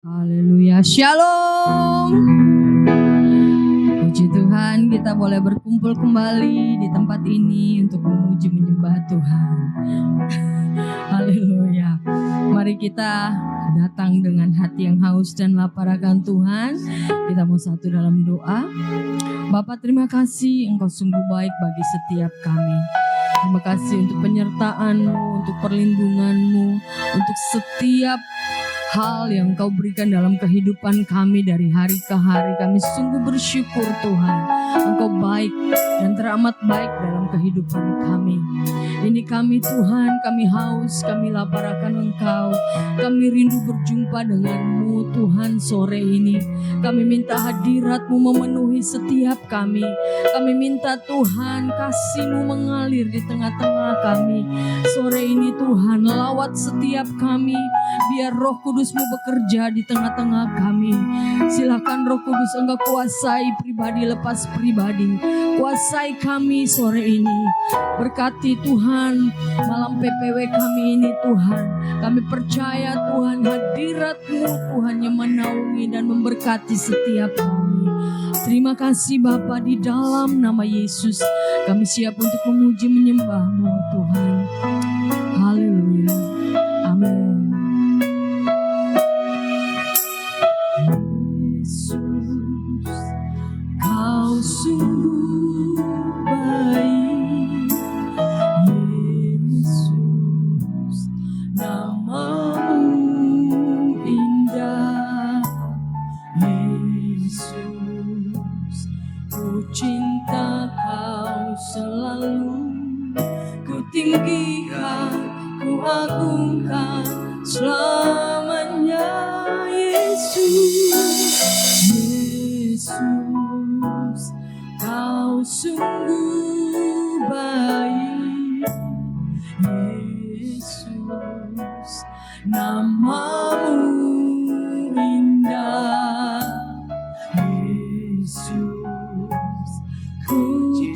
Haleluya, shalom. Puji Tuhan, kita boleh berkumpul kembali di tempat ini untuk memuji menyembah Tuhan. Haleluya. Mari kita datang dengan hati yang haus dan lapar akan Tuhan. Kita mau satu dalam doa. Bapa, terima kasih Engkau sungguh baik bagi setiap kami. Terima kasih untuk penyertaan-Mu, untuk perlindungan-Mu, untuk setiap hal yang Kau berikan dalam kehidupan kami dari hari ke hari. Kami sungguh bersyukur Tuhan, Engkau baik dan teramat baik dalam kehidupan kami. Ini kami Tuhan, kami haus, kami lapar akan Engkau. Kami rindu berjumpa dengan-Mu Tuhan sore ini. Kami minta hadirat-Mu memenuhi setiap kami. Kami minta Tuhan kasih-Mu mengalir di tengah-tengah kami. Sore ini Tuhan, lawat setiap kami. Biar Roh Kudus-Mu bekerja di tengah-tengah kami. Silakan Roh Kudus Engkau kuasai pribadi lepas pribadi. Kuasai kami sore ini. Berkati Tuhan malam PPW kami ini Tuhan. Kami percaya Tuhan hadirat-Mu Tuhan yang menaungi dan memberkati setiap kami. Terima kasih Bapa, di dalam nama Yesus kami siap untuk memuji menyembah-Mu Tuhan. Haleluya. Amin. Kau sungguh baik, Yesus, nama-Mu indah, Yesus, ku cinta Kau selalu, ku tinggikan, ku agungkan selamanya, Yesus. Yesus, Kau sungguh baik, Yesus, nama-Mu indah, Yesus, ku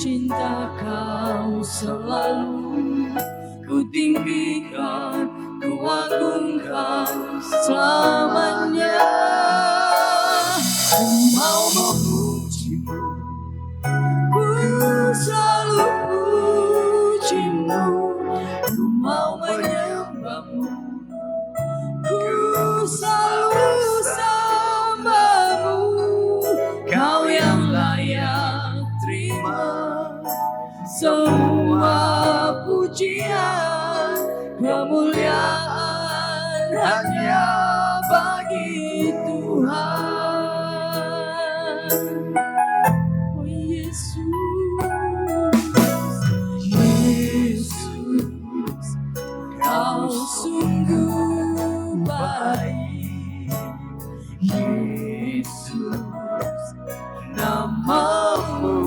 cinta Kau selalu, ku tinggikan, ku agungkan selamanya. Ku mau memuji-Mu, ku selalu puji-Mu, ku mau menyembah-Mu, ku selalu sembah-Mu. Kau yang layak terima semua pujian, kemuliaan hanya bagi Tuhan. Oh Yesus, Yesus, Kau sungguh baik, Yesus, nama-Mu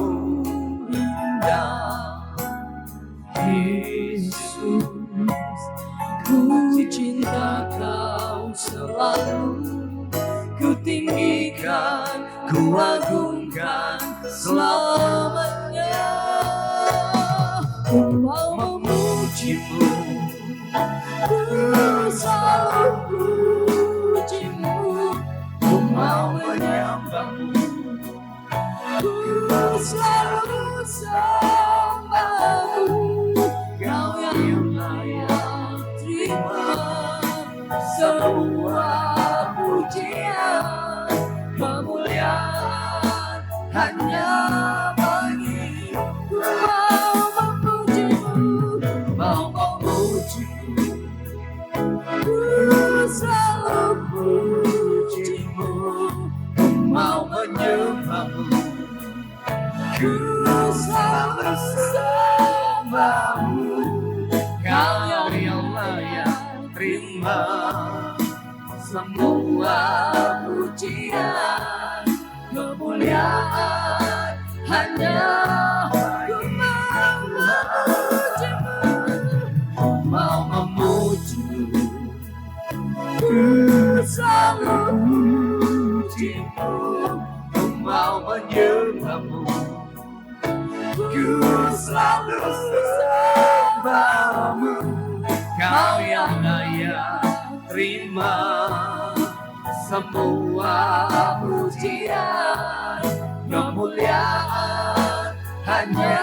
indah, Yesus, ku cinta Kau selalu, ku tinggikan, ku agungkan selamanya. Ku mau memuji-Mu, ku selalu puji-Mu, ku mau menyembah-Mu, ku selalu sembah-Mu. Kau yang layak terima semua pujian, kemuliaan hanya bagi Ku mau memuji-Mu, mau memuji-Mu, ku selalu puji-Mu, ku mau menyembah-Mu, ku selalu sembah-Mu. Kau yang layak terima semua pujian, kemuliaan hanya Ku mau memuji-Mu, Ku mau memuji-Mu, ku selalu puji-Mu, ku mau menyembah-Mu, ku selalu sembah-Mu. Kau yang layak terima semua pujian, kemuliaan hanya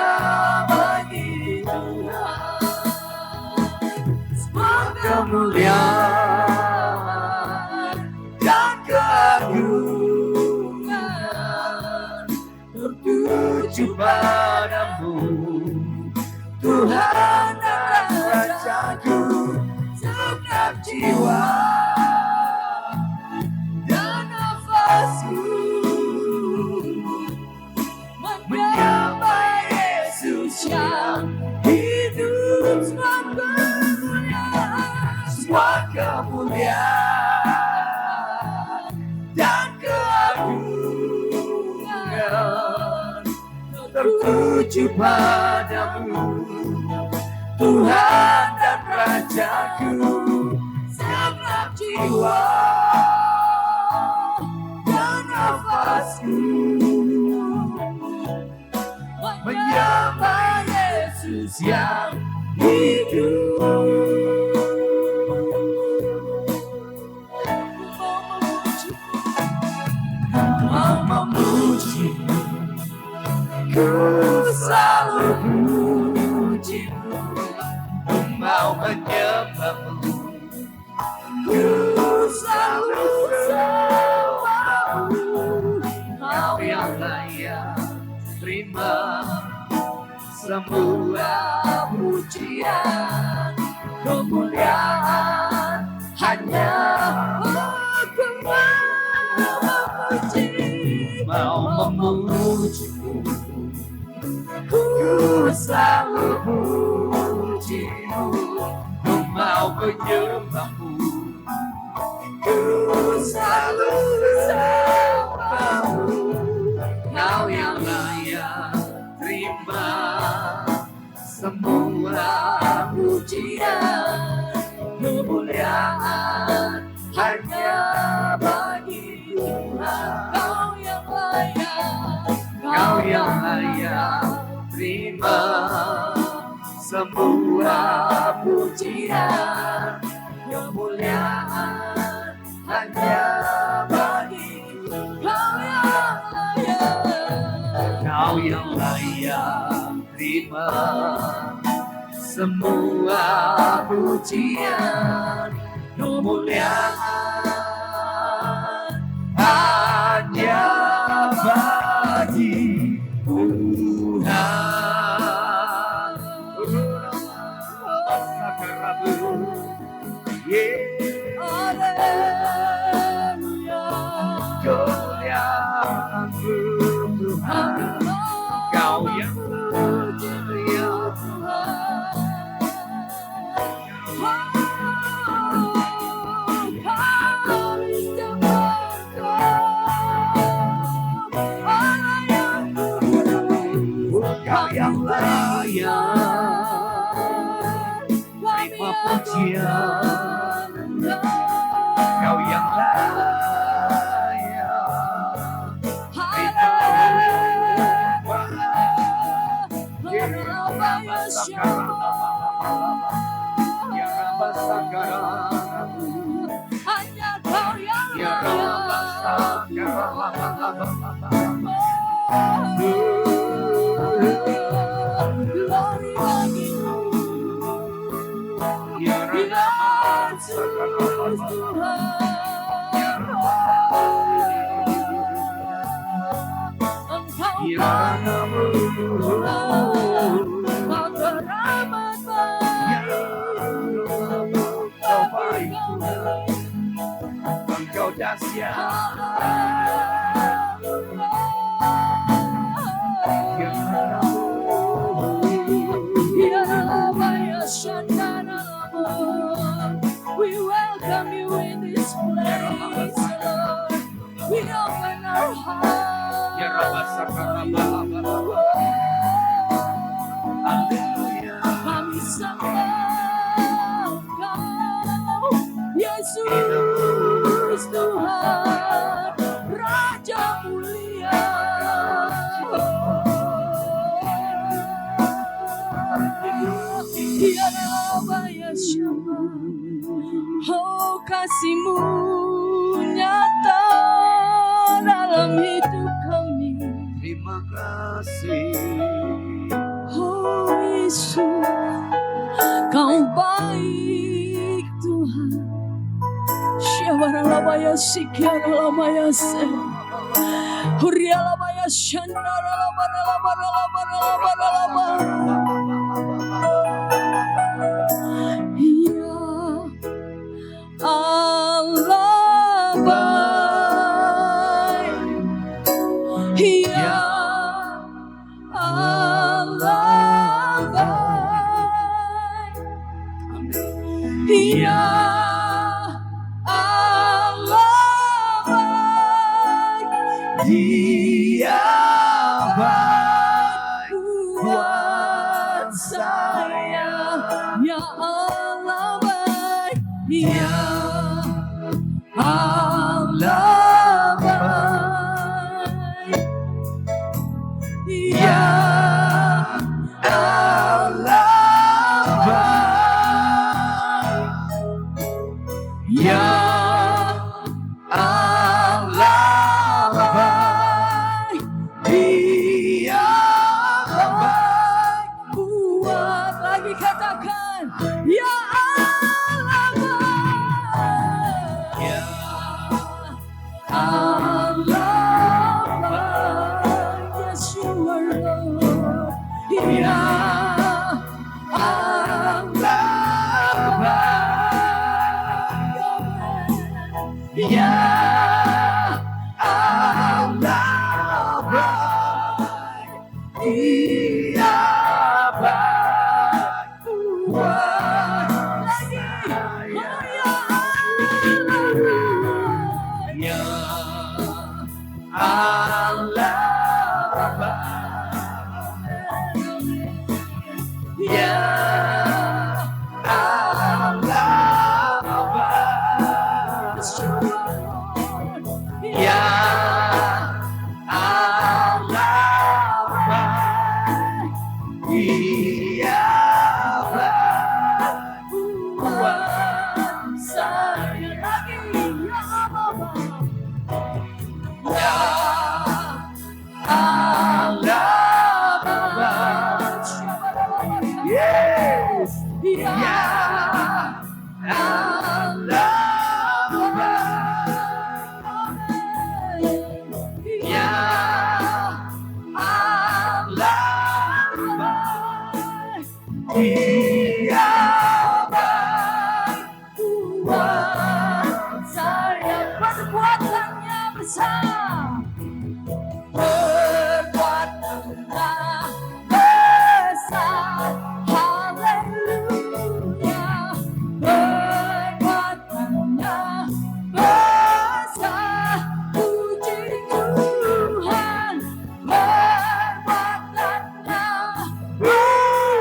bagi Tuhan. Semua kemuliaan dan keagungan tertuju padamu, Tuhan dan Rajaku. Segenap jiwa dan nafasku menyembah Yesus yang hidup. Semua kemuliaan dan keagungan tertuju padamu, Tuhan dan Rajaku. Segenap jiwa dan nafasku menyembah Yesus yang hidup. Mau memujimu, ku selalu pujimu. Mau menyembahmu, ku selalu sembahmu. Kau yang layak terima semua pujian, kemuliaan hanya Aku memuji. Mau memujimu, ku selalu pujimu. Mau menyembahmu, ku selalu sembahmu. Kau yang layak terima semua pujian, kemuliaan hanya bagi Tuhan. Kau yang layak terima semua pujian, kemuliaan hanya bagi Tuhan. Kau yang layak terima semua pujian, kemuliaan hanya bagi Tuhan. Kemuliaan-Mu Tuhan, Kau yang mulia Kau yang layak terima pujian, Kau yang layak hanya Kau yang Engkau dahsyat, we welcome you in this place, Lord. We open our hearts. Kami sembah Kau, Yesus Tuhan, Raja mulia. Oh, kasih-Mu nyata kasih. Oh Yesus, Kau baik Tuhan. Syabaralabaya sikiaralabaya se. Hurialabaya shandaralabaralabaralabaralabaralaba. Ya Allah baik. Ya Allah baik. Ya Allah baik. Dia baik Buat saya, ya Allah baik, ya Allah baik, ya Allah baik. Ya Allah baik. Dia baik. Kuat lagi katakan, ya Allah baik, Ya Allah baik, yes you are Lord, ya Allah baik, Ya Allah baik. Dia baik buat saya. Ya Allah baik. Ya Allah baik. Ya Allah baik. Dia baik buat saya. Ya Allah baik. Yes. Ya Allah baik. Ya Allah baik. Dia baik buat saya. Perbuatannya besar, perbuatannya besar, haleluya. Perbuatannya besar, puji Tuhan. Perbuatannya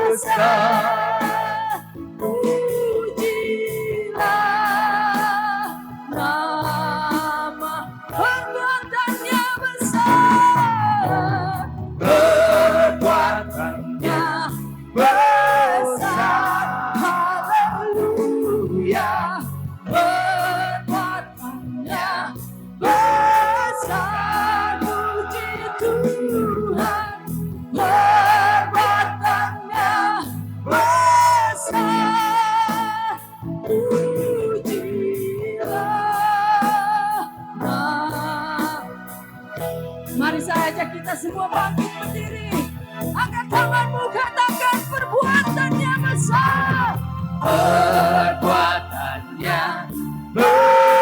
besar, pujilah nama. Perbuatannya besar, Perbuatannya besar. haleluya. Perbuatannya besar, puji Tuhan. Perbuatannya besar, pujilah nama. Mari saya ajak kita semua bangkit berdiri. Angkat tanganmu, katakan perbuatannya besar. Perbuatannya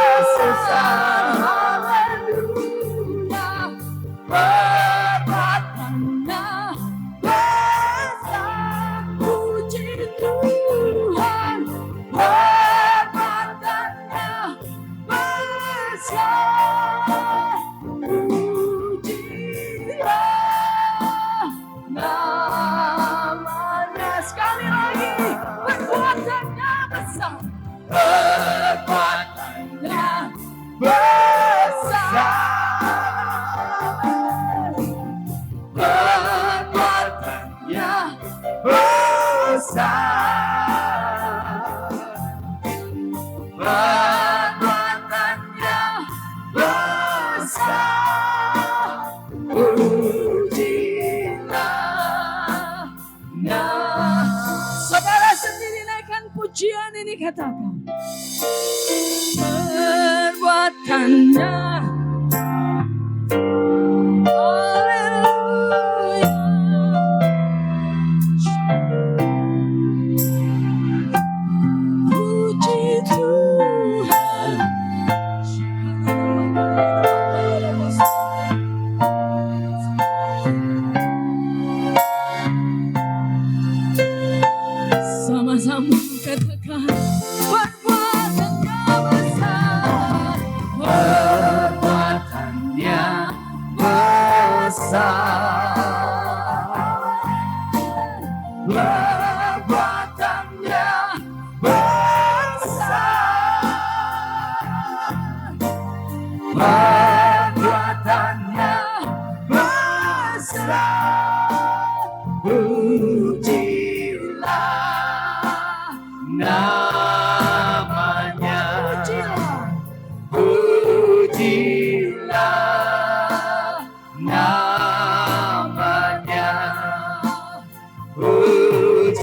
besar. Haleluya. Perbuatannya besar, puji Tuhan. Perbuatannya besar, pujilah namanya. Sekali lagi, perbuatannya besar. Perbuatannya besar. Perbuatannya besar. Perbuatannya besar. Pujilah katakan. Perbuatannya, haleluya. Puji Tuhan. Sama-sama katakan, perbuatannya besar, Perbuatannya besar, perbuatannya besar, perbuatannya besar. Pujilah namanya, pujilah namanya, pujilah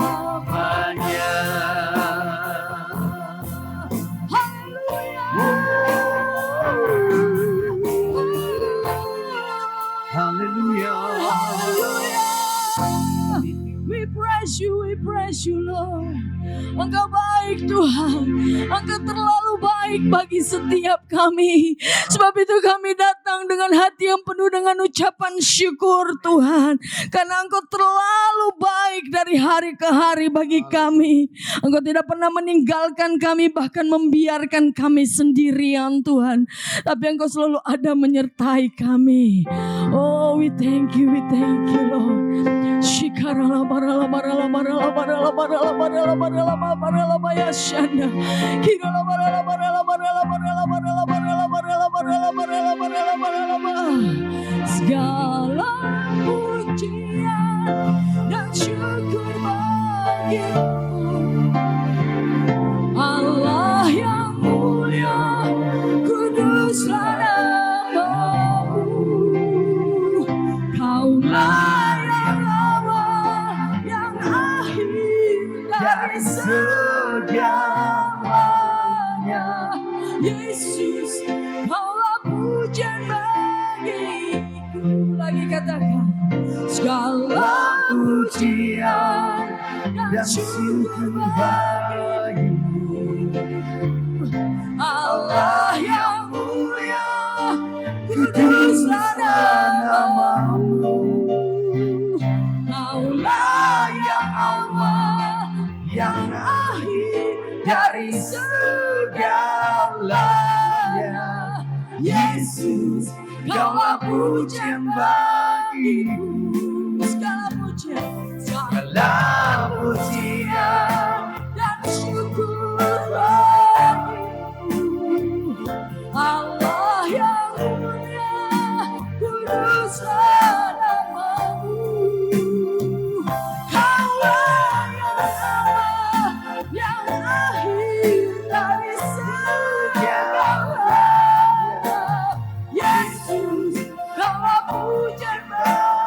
namanya. Haleluya. We praise you Lord. Engkau baik Tuhan. Engkau terlalu baik bagi setiap kami. Sebab itu kami datang dengan hati yang penuh dengan ucapan syukur Tuhan. Karena Engkau terlalu baik dari hari ke hari bagi kami. Engkau tidak pernah meninggalkan kami, bahkan membiarkan kami sendirian Tuhan. Tapi Engkau selalu ada menyertai kami. Oh, we thank you Lord. Shikarala barala barala barala barala barala barala barala barala baya shanda. Kirala barala barala barala barala barala barala barala barala barala barala barala. Segala pujian dan syukur bagimu, Allah yang mulia, kuduslah namamu. Kaulah yang awal, yang akhir dari segalanya. Yesus, Kaulah pujian bagiku. Lagi katakan, segala Pujian dan syukur bagimu, Allah yang mulia, kuduslah namamu. Kaulah yang awal, yang akhir dari segalanya. Yesus, Kaulah pujian bagiku. segala pujian, Segala pujian dan syukur bagimu. Allah yang mulia, kuduslah namamu. Kaulah yang awal, yang akhir dari segalanya. Yesus, Kaulah pujian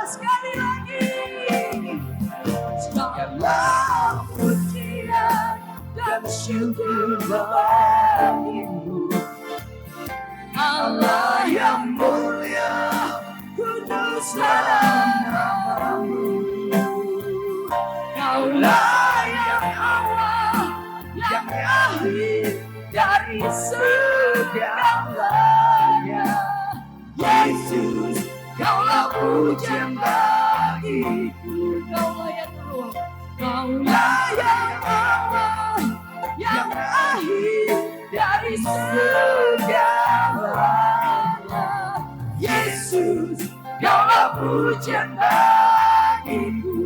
sekali lagi. segala pujian dan syukur bagimu. Allah yang mulia, kuduslah namamu. Kaulah yang awal, yang akhir dari segalanya. Yesus, Kaulah pujian bagiku. Kaulah yang keluar, Kaulah yang awal, yang akhir dari segalanya. Yesus, Kaulah pujian bagiku.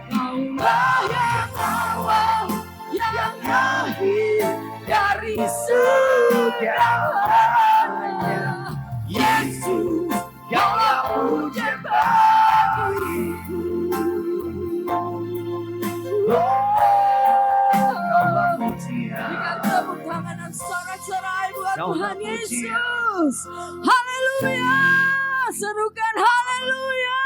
Kaulah yang awal, yang akhir dari segalanya. Yesus, Kaulah pujian bagiku. Kaulah pujian. Berikan tepuk tangan dan sorak-sorai buat Kaulah Tuhan pujian. Yesus. Haleluya. Serukan haleluya.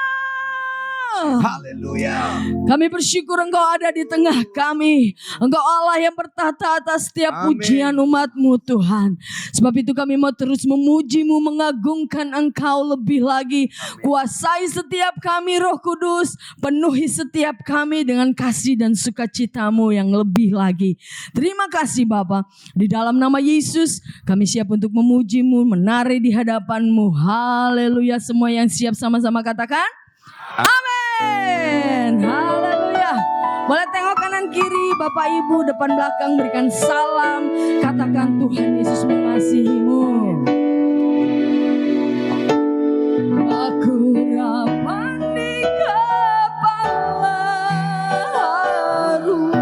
Haleluya. Kami bersyukur Engkau ada di tengah kami. Engkau Allah yang bertata atas setiap Amin. pujian umat-Mu Tuhan. Sebab itu kami mau terus memuji-Mu, mengagungkan Engkau lebih lagi. Kuasai setiap kami Roh Kudus. Penuhi setiap kami dengan kasih dan sukacita-Mu yang lebih lagi. Terima kasih Bapa. Di dalam nama Yesus kami siap untuk memuji-Mu, menari di hadapan-Mu. Haleluya. Semua yang siap sama-sama katakan amin. Haleluya. Boleh tengok kanan kiri, Bapak Ibu, depan belakang, berikan salam. Katakan Tuhan Yesus mengasihimu. Aku rapat di kepala haru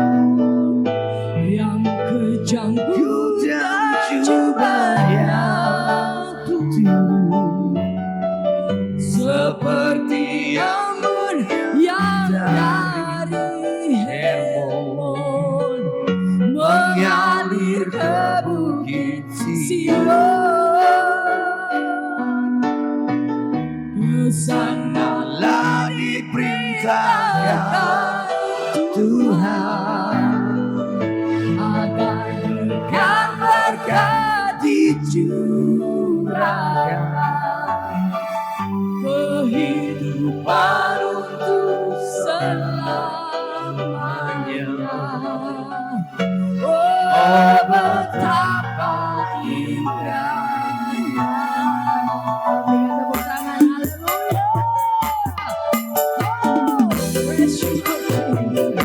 yang kejang Kujang cubanya seperti embun yang dari Hermon mengalir ke bukit Sion. Kesanalah diperintahkan Tuhan agar berkat dicurahkan, kehidupan untuk selamanya. Oh betapa indahnya. Berikan tepuk tangan, haleluya. Oh, praise you, Lord.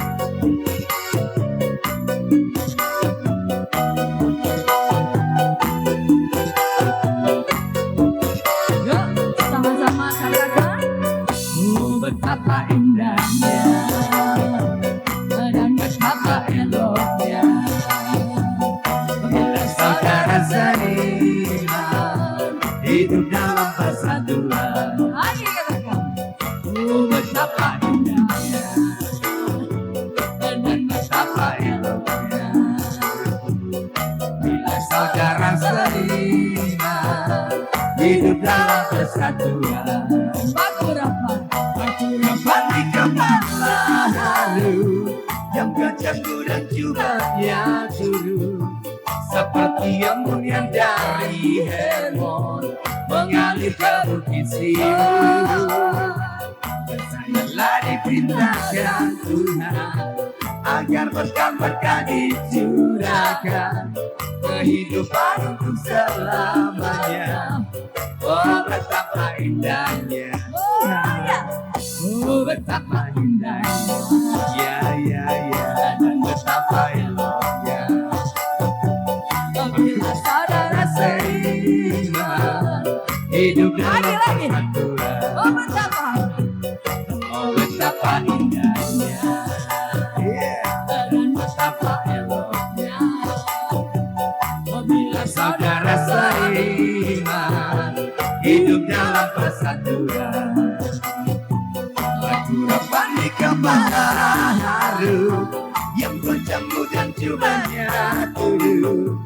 Yuk, sama-sama katakan. Oh betapa indahnya dan betapa eloknya bila saudara seiman hidup dalam persatuan. Ayo katakan. Oh betapa indahnya dan betapa eloknya bila saudara seiman hidup dalam persatuan. Batu rapat di kepala haru yang kejanggu dan jubahnya turun seperti embun yang dari Hermon mengalir ke bukit Sion. Kesanyalah diperintahkan Tuhan agar berkat-berkat dicurahkan, kehidupan untuk selamanya. Oh betapa indahnya, oh betapa indahnya, ya dan betapa eloknya. Bila saudara seiman hidup dalam persatuan. Oh betapa indahnya, dan betapa eloknya. Bila saudara seiman hidup dalam persatuan. Batu rapat di kepala haru yang kejanggu dan jubahnya turun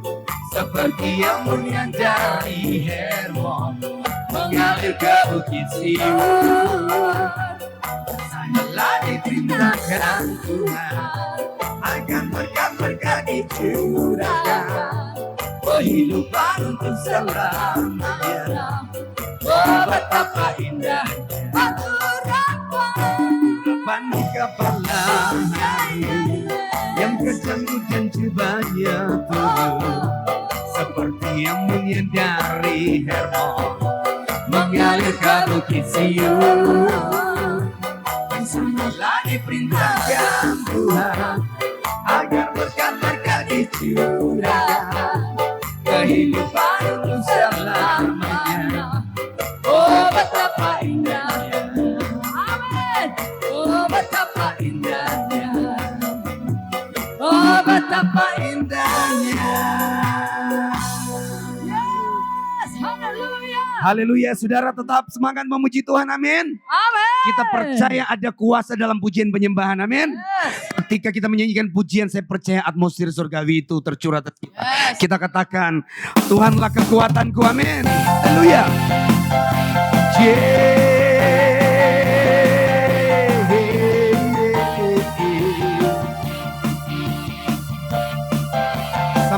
seperti embun yang dari Hermon mengalir ke bukit Sion. Kesanyalah diperintahkan Tuhan agar berkat-berkat dicurahkan, kehidupan untuk selamanya. Oh betapa indah batu rapat di kepala haru yang kejanggu dan jubahnya turun seperti embun yang dari Hermon mengalir ke bukit Sion. Kesanyalah diperintahkan Tuhan agar berkat-berkat dicurahkan, kehidupan untuk selamanya. Oh betapa indahnya, amin. Oh betapa indahnya, oh betapa indahnya. Yes, haleluya. Haleluya, saudara tetap semangat memuji Tuhan, amin. Amin. Kita percaya ada kuasa dalam pujian penyembahan, amin. Ketika kita menyanyikan pujian, saya percaya atmosfer surgawi itu tercurah. Kita katakan, Tuhanlah kekuatanku, amin. Haleluya.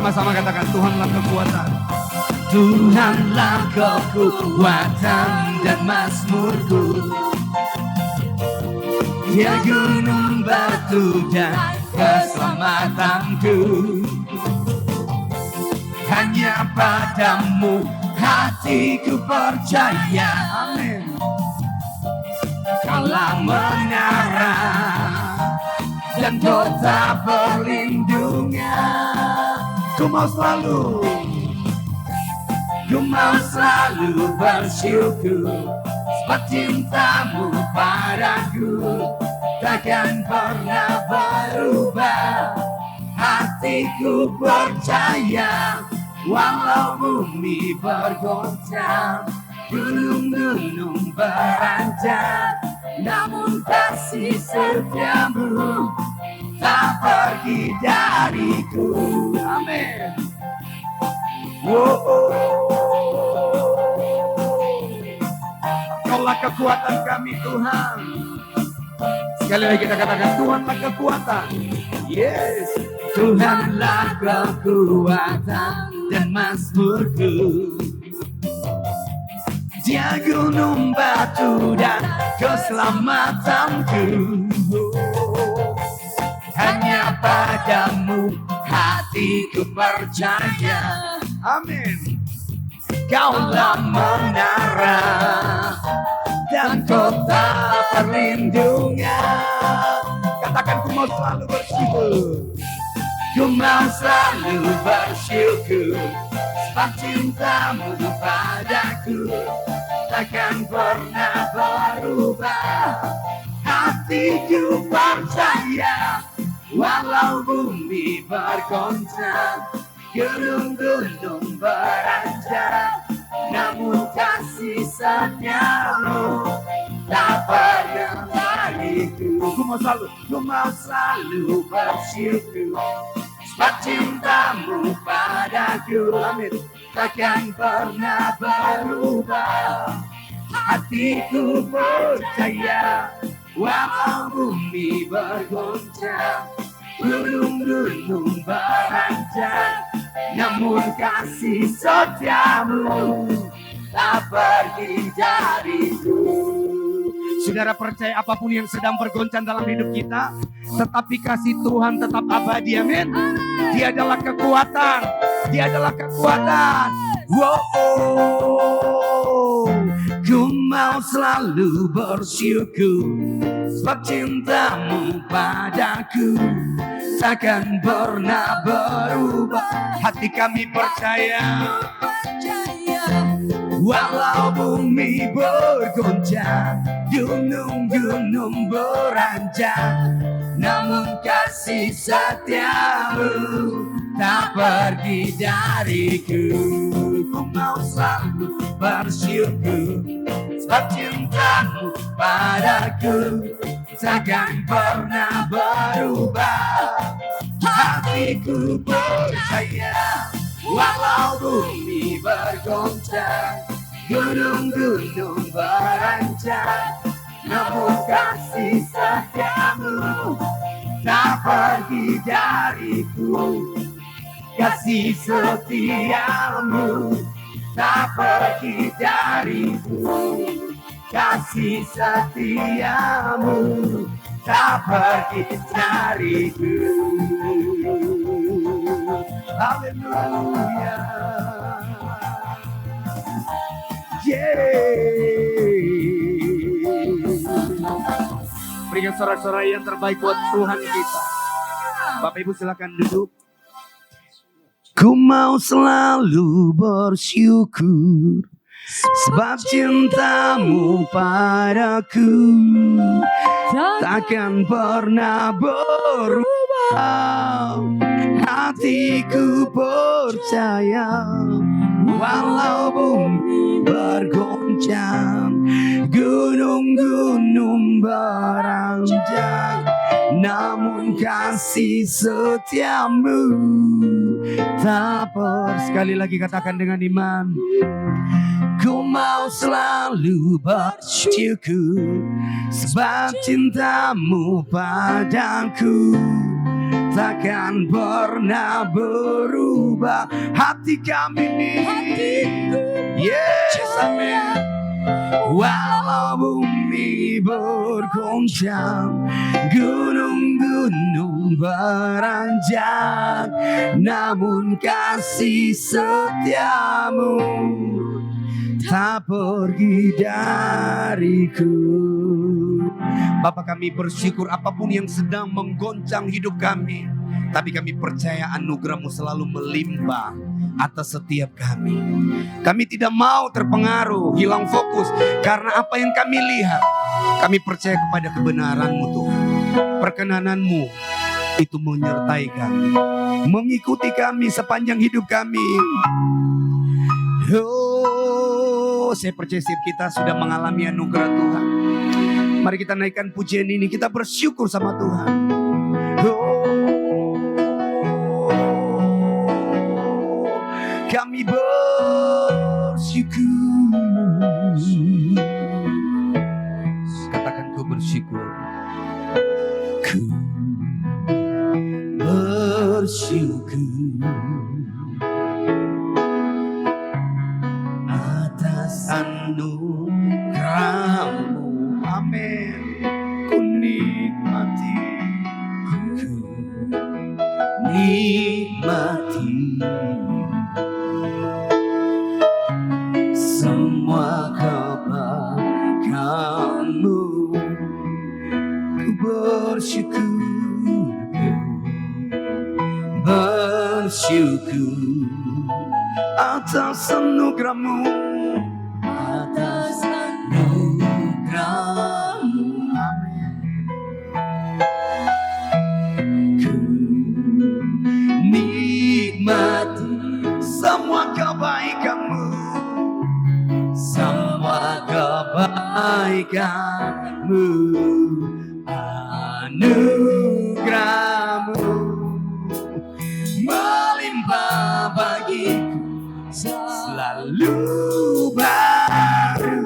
Sama-sama katakan Tuhanlah kekuatan. Tuhanlah kekuatan dan mazmurku. Dia gunung batu dan keselamatanku. Hanya padamu hatiku percaya. Amin. Kaulah menara dan kota perlindungan. Ku mau selalu bersyukur, sebab cintamu padaku takkan pernah berubah. Hatiku percaya, walau bumi bergoncang, gunung-gunung beranjak, namun kasih setiamu tak pergi dariku. Amin. Kaulah kekuatan kami Tuhan. Sekali lagi kita katakan Tuhanlah kekuatan. Yes. Tuhanlah kekuatan dan mazmurku. Dia gunung batu dan keselamatanku. Hanya padamu hatiku percaya. Amin. Kaulah menara dan kota perlindungan. Katakan ku mau selalu bersyukur. Ku mau selalu bersyukur, sebab cintamu padaku takkan pernah berubah. Hatiku percaya, walau bumi bergoncang, gunung-gunung beranjak, namun kasih setiamu tak pernah dariku. Ku mau selalu bersyukur, sebab cintamu padaku, amin, takkan pernah berubah. Hatiku percaya, walau bumi bergoncang, gunung-gunung beranjak, namun kasih setiamu tak pergi dariku. Saudara percaya apapun yang sedang bergoncang dalam hidup kita, tetapi kasih Tuhan tetap abadi. Amin. Dia adalah kekuatan. Dia adalah kekuatan. Wow. Ku mau selalu bersyukur, sebab cintamu padaku takkan pernah berubah. Hati kami percaya, walau bumi bergoncang, gunung-gunung beranjak, namun kasih setiamu tak pergi dariku. Ku mau selalu bersyukur, sebab cintamu padaku takkan pernah berubah. Hatiku percaya, walau bumi bergoncang, gunung-gunung beranjak, namun kasih setiamu tak pergi dariku. Kasih setiamu tak pergi dariku. Kasih setiamu tak pergi dariku. Haleluya. Berikan sorak-sorai yang terbaik buat Tuhan kita. Bapak Ibu silakan duduk. Ku mau selalu bersyukur, sebab cintamu padaku takkan pernah berubah. Hatiku percaya, walau bumi bergoncang, gunung-gunung beranjak, namun kasih setiamu tak pernah. Sekali lagi katakan dengan iman. Ku mau selalu bersyukur, sebab cintamu padaku takkan pernah berubah. Hati kami ini, yes, amin. Walau bumi bergoncang, gunung-gunung beranjak, namun kasih setiamu tak pergi dariku. Bapak, kami bersyukur apapun yang sedang menggoncang hidup kami, tapi kami percaya anugerah-Mu selalu melimpah atas setiap kami. Kami tidak mau terpengaruh, hilang fokus karena apa yang kami lihat. Kami percaya kepada kebenaran-Mu Tuhan. Perkenanan-Mu itu menyertai kami, mengikuti kami sepanjang hidup kami. Oh, saya percaya setiap kita sudah mengalami anugerah Tuhan. Mari kita naikkan pujian ini, kita bersyukur sama Tuhan. Kami bersyukur. Katakan, ku bersyukur. Ku bersyukur atas anugerah-Mu. Amin. Ku nikmati, ku nikmati semua kebaikan-Mu. Ku bersyukur, bersyukur atas anugerah-Mu, atas anugerah-Mu. Ku nikmati semua kebaikan-Mu, semua kebaikan-Mu, anugerah-Mu melimpah bagiku, selalu baru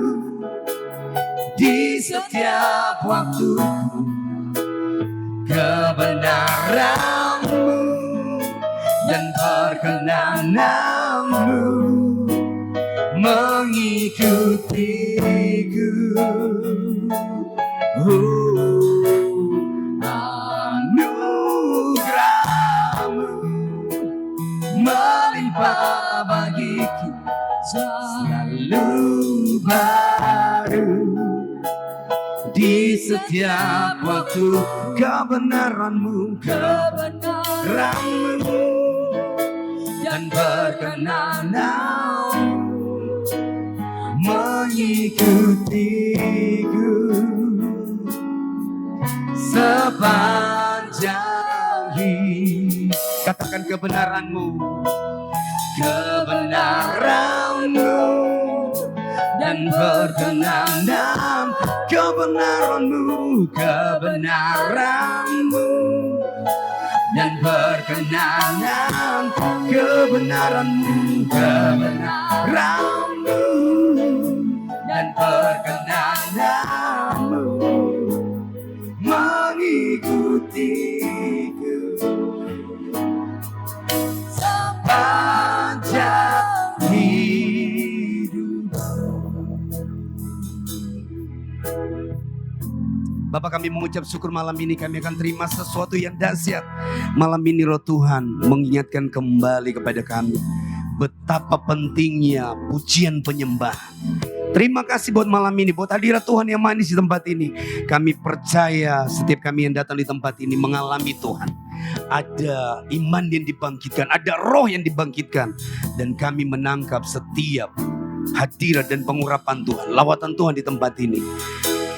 di setiap waktuku. Kebenaran-Mu dan perkenanan-Mu mengikutiku. Anugerah-Mu melimpah bagiku, selalu baru di setiap waktu. Kebenaran-Mu, kebenaran-Mu dan perkenanan-Mu mengikutiku sepanjang hidup. Katakan, kebenaran-Mu, kebenaran-Mu dan perkenanan, kebenaran-Mu, kebenaran-Mu dan perkenanan, kebenaran-Mu, kebenaran-Mu dan perkenanan-Mu mengikutiku sepanjang hidup. Bapak, kami mengucap syukur malam ini. Kami akan terima sesuatu yang dahsyat. Malam ini Roh Tuhan mengingatkan kembali kepada kami betapa pentingnya pujian penyembahan. Terima kasih buat malam ini, buat hadirat Tuhan yang manis di tempat ini. Kami percaya setiap kami yang datang di tempat ini mengalami Tuhan. Ada iman yang dibangkitkan, ada roh yang dibangkitkan. Dan kami menangkap setiap hadirat dan pengurapan Tuhan, lawatan Tuhan di tempat ini.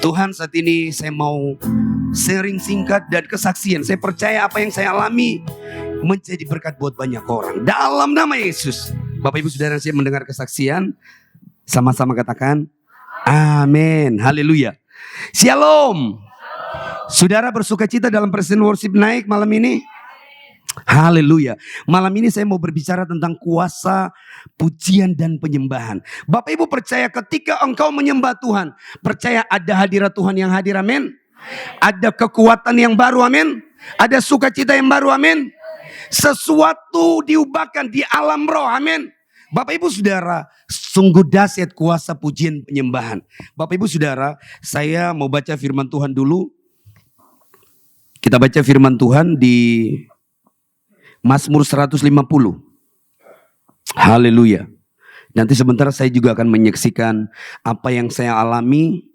Tuhan, saat ini saya mau sharing singkat dan kesaksian. Saya percaya apa yang saya alami menjadi berkat buat banyak orang. Dalam nama Yesus. Bapak Ibu Saudara, saya mendengar kesaksian. Sama-sama katakan amin. Haleluya. Shalom. Saudara bersukacita dalam present worship naik malam ini. Haleluya. Malam ini saya mau berbicara tentang kuasa pujian dan penyembahan. Bapak Ibu percaya ketika engkau menyembah Tuhan, percaya ada hadirat Tuhan yang hadir, amin. Ada kekuatan yang baru, amin. Ada sukacita yang baru, amin. Sesuatu diubahkan di alam roh, amin. Bapak Ibu Saudara, sungguh dahsyat kuasa pujian penyembahan. Bapak Ibu Saudara, saya mau baca firman Tuhan dulu. Kita baca firman Tuhan di Mazmur 150. Haleluya. Nanti sebentar saya juga akan menyaksikan apa yang saya alami.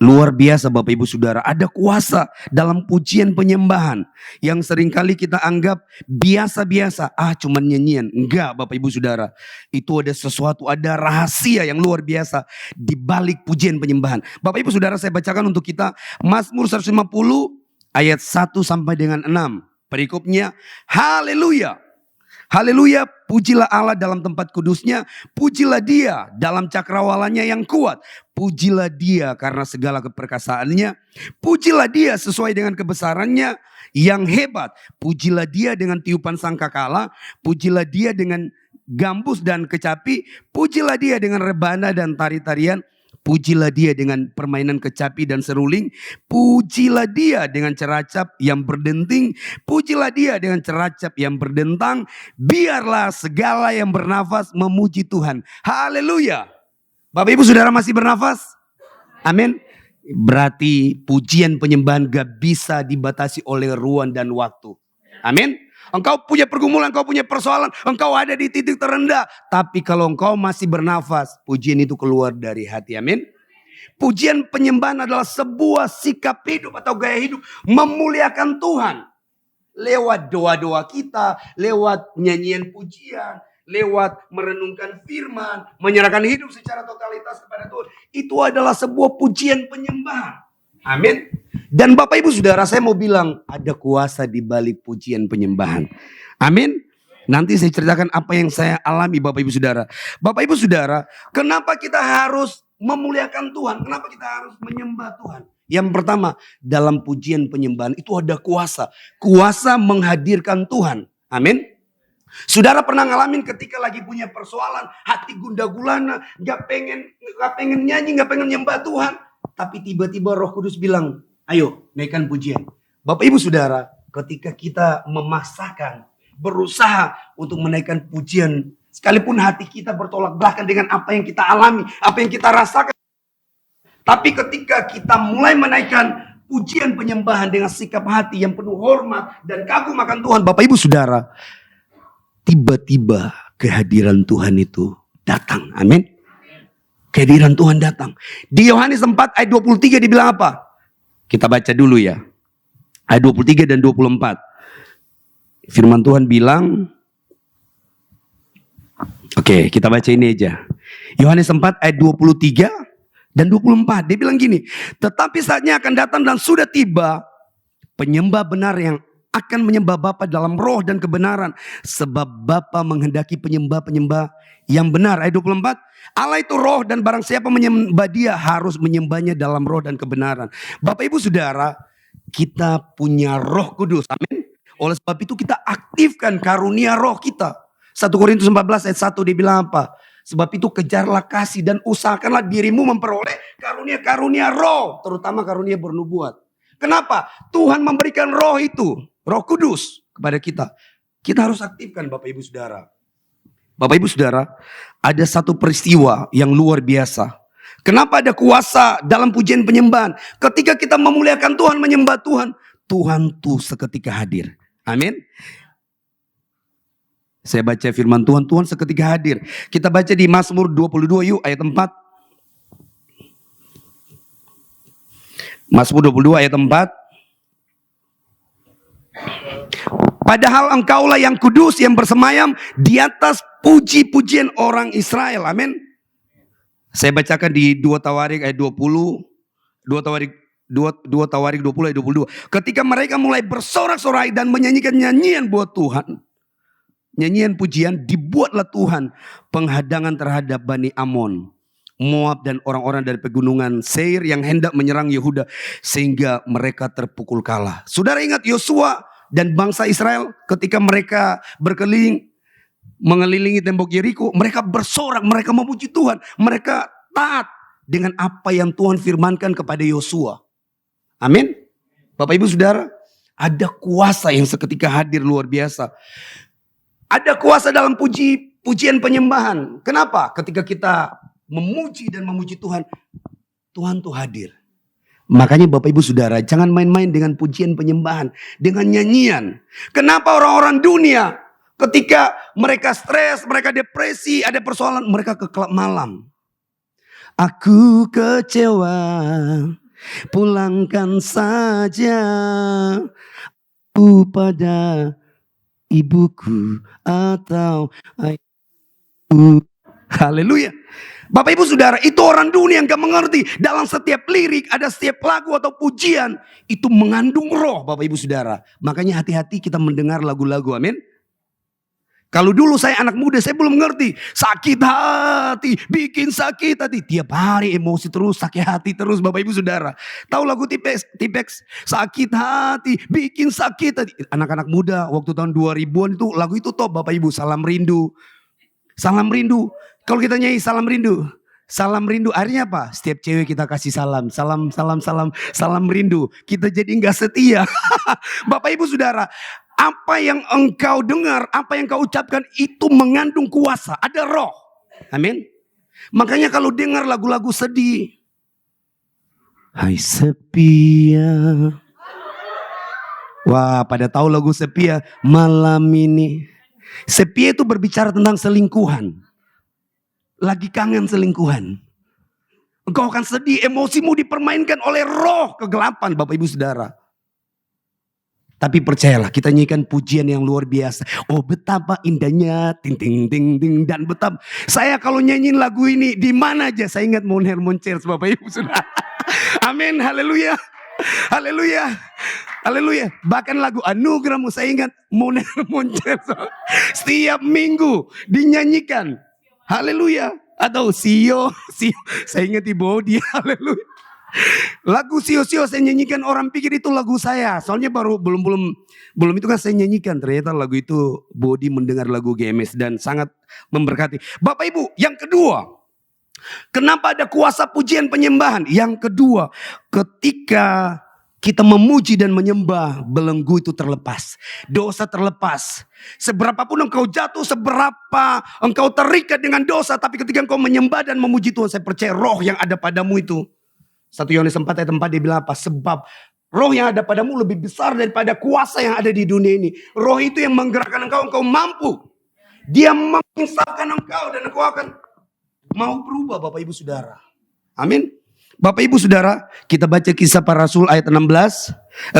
Luar biasa Bapak Ibu Saudara, ada kuasa dalam pujian penyembahan yang seringkali kita anggap biasa-biasa. Cuman nyanyian. Enggak Bapak Ibu Saudara, itu ada sesuatu, ada rahasia yang luar biasa di balik pujian penyembahan. Bapak Ibu Saudara, saya bacakan untuk kita Mazmur 150 ayat 1 sampai dengan 6. Perikopnya, haleluya. Haleluya, pujilah Allah dalam tempat kudusnya, pujilah dia dalam cakrawalanya yang kuat. Pujilah dia karena segala keperkasaannya, pujilah dia sesuai dengan kebesarannya yang hebat. Pujilah dia dengan tiupan sangkakala, pujilah dia dengan gambus dan kecapi, pujilah dia dengan rebana dan tari-tarian. Pujilah dia dengan permainan kecapi dan seruling. Pujilah dia dengan ceracap yang berdenting. Pujilah dia dengan ceracap yang berdentang. Biarlah segala yang bernafas memuji Tuhan. Haleluya. Bapak Ibu Saudara masih bernafas? Amin. Berarti pujian penyembahan gak bisa dibatasi oleh ruang dan waktu. Amin. Engkau punya pergumulan, engkau punya persoalan, engkau ada di titik terendah. Tapi kalau engkau masih bernafas, pujian itu keluar dari hati. Amin. Pujian penyembahan adalah sebuah sikap hidup atau gaya hidup memuliakan Tuhan. Lewat doa-doa kita, lewat nyanyian pujian, lewat merenungkan firman, menyerahkan hidup secara totalitas kepada Tuhan. Itu adalah sebuah pujian penyembahan. Amin. Dan Bapak Ibu Saudara, saya mau bilang ada kuasa di balik pujian penyembahan. Amin. Nanti saya ceritakan apa yang saya alami Bapak Ibu Saudara. Bapak Ibu Saudara, kenapa kita harus memuliakan Tuhan? Kenapa kita harus menyembah Tuhan? Yang pertama, dalam pujian penyembahan itu ada kuasa. Kuasa menghadirkan Tuhan. Amin. Saudara pernah ngalamin ketika lagi punya persoalan, hati gundah gulana, gak pengen nyanyi, gak pengen nyembah Tuhan. Tapi tiba-tiba Roh Kudus bilang, ayo naikkan pujian. Bapak Ibu Saudara, ketika kita memaksakan, berusaha untuk menaikkan pujian, sekalipun hati kita bertolak belakang dengan apa yang kita alami, apa yang kita rasakan. Tapi ketika kita mulai menaikkan pujian penyembahan dengan sikap hati yang penuh hormat dan kagum akan Tuhan, Bapak Ibu Saudara, tiba-tiba kehadiran Tuhan itu datang. Amin. Kehadiran Tuhan datang. Di Yohanes 4 ayat 23 dibilang apa? Kita baca dulu ya. Ayat 23 dan 24. Firman Tuhan bilang, oke, kita baca ini aja. Yohanes 4 ayat 23 dan 24. Dia bilang gini, tetapi saatnya akan datang dan sudah tiba penyembah benar yang akan menyembah Bapa dalam roh dan kebenaran. Sebab Bapa menghendaki penyembah-penyembah yang benar. Ayat 24. Allah itu roh dan barang siapa menyembah dia harus menyembahnya dalam roh dan kebenaran. Bapak Ibu Saudara, kita punya Roh Kudus. Amin. Oleh sebab itu kita aktifkan karunia roh kita. 1 Korintus 14 ayat 1 dia bilang apa? Sebab itu kejarlah kasih dan usahakanlah dirimu memperoleh karunia-karunia roh. Terutama karunia bernubuat. Kenapa? Tuhan memberikan roh itu. Roh Kudus kepada kita. Kita harus aktifkan Bapak Ibu Saudara. Bapak Ibu Saudara, ada satu peristiwa yang luar biasa. Kenapa ada kuasa dalam pujian penyembahan? Ketika kita memuliakan Tuhan, menyembah Tuhan, Tuhan tuh seketika hadir. Amin. Saya baca firman Tuhan, Tuhan seketika hadir. Kita baca di Mazmur 22 yuk ayat 4. Mazmur 22 ayat 4. Padahal engkaulah yang kudus yang bersemayam di atas puji-pujian orang Israel. Amin. Saya bacakan di 2 Tawarik ayat 20. 2 Tawarik 20 ayat 22. Ketika mereka mulai bersorak-sorai dan menyanyikan nyanyian buat Tuhan. Nyanyian pujian, dibuatlah Tuhan penghadangan terhadap Bani Amon, Moab dan orang-orang dari pegunungan Seir yang hendak menyerang Yehuda. Sehingga mereka terpukul kalah. Saudara ingat Yosua dan bangsa Israel ketika mereka berkeliling mengelilingi tembok Yeriko, mereka bersorak, mereka memuji Tuhan, mereka taat dengan apa yang Tuhan firmankan kepada Yosua. Amin. Bapak Ibu Saudara, Ada kuasa yang seketika hadir luar biasa. Ada kuasa dalam pujian penyembahan. Kenapa? Ketika kita memuji dan memuji Tuhan, Tuhan tuh hadir. Makanya Bapak Ibu Saudara, jangan main-main dengan pujian penyembahan, dengan nyanyian. Kenapa orang-orang dunia ketika mereka stres, mereka depresi, ada persoalan, mereka ke klub malam. Aku kecewa, pulangkan saja aku pada ibuku atau ayahku. Haleluya. Bapak Ibu Saudara, itu orang dunia yang gak mengerti. Dalam setiap lirik, ada setiap lagu atau pujian, itu mengandung roh Bapak Ibu Saudara. Makanya hati-hati kita mendengar lagu-lagu, amin. Kalau dulu saya anak muda, saya belum ngerti. Sakit hati, bikin sakit hati. Tiap hari emosi terus, sakit hati terus Bapak Ibu Saudara. Tahu lagu Tipex? Sakit hati, bikin sakit hati. Anak-anak muda waktu tahun 2000-an itu lagu itu top Bapak Ibu. Salam rindu. Salam rindu. Kalau kita nyanyi salam rindu. Salam rindu akhirnya apa? Setiap cewek kita kasih salam. Salam rindu. Kita jadi gak setia. Bapak Ibu Saudara. Apa yang engkau dengar, apa yang kau ucapkan itu mengandung kuasa. Ada roh. Amin. Makanya kalau dengar lagu-lagu sedih. Hai sepia. Wah, pada tahu lagu sepia malam ini. Sepia itu berbicara tentang selingkuhan. Lagi kangen selingkuhan. Engkau akan sedih, emosimu dipermainkan oleh roh kegelapan Bapak Ibu Saudara. Tapi percayalah, kita nyanyikan pujian yang luar biasa. Oh betapa indahnya, ting ting ting ting, dan betapa. Saya kalau nyanyiin lagu ini di mana aja saya ingat Mount Hermon Church Bapak Ibu Saudara. Amin, haleluya, haleluya, haleluya. Bahkan lagu Anugerahmu saya ingat Mount Hermon Church. Setiap minggu dinyanyikan, haleluya. Atau Sio, saya ingat di body, haleluya. Lagu Sio-Sio saya nyanyikan, orang pikir itu lagu saya. Soalnya belum itu kan saya nyanyikan. Ternyata lagu itu body mendengar lagu GMS dan sangat memberkati. Bapak Ibu, yang kedua, kenapa ada kuasa pujian penyembahan? Yang kedua, ketika kita memuji dan menyembah, belenggu itu terlepas. Dosa terlepas. Seberapapun engkau jatuh, seberapa engkau terikat dengan dosa, tapi ketika engkau menyembah dan memuji Tuhan, saya percaya roh yang ada padamu itu. 1 Yohanes 4 ayat 4 dia bilang apa? Sebab roh yang ada padamu lebih besar daripada kuasa yang ada di dunia ini. Roh itu yang menggerakkan engkau mampu. Dia menginsafkan engkau dan engkau akan mau berubah Bapak Ibu Saudara. Amin. Bapak Ibu Saudara, kita baca Kisah Para Rasul ayat 16.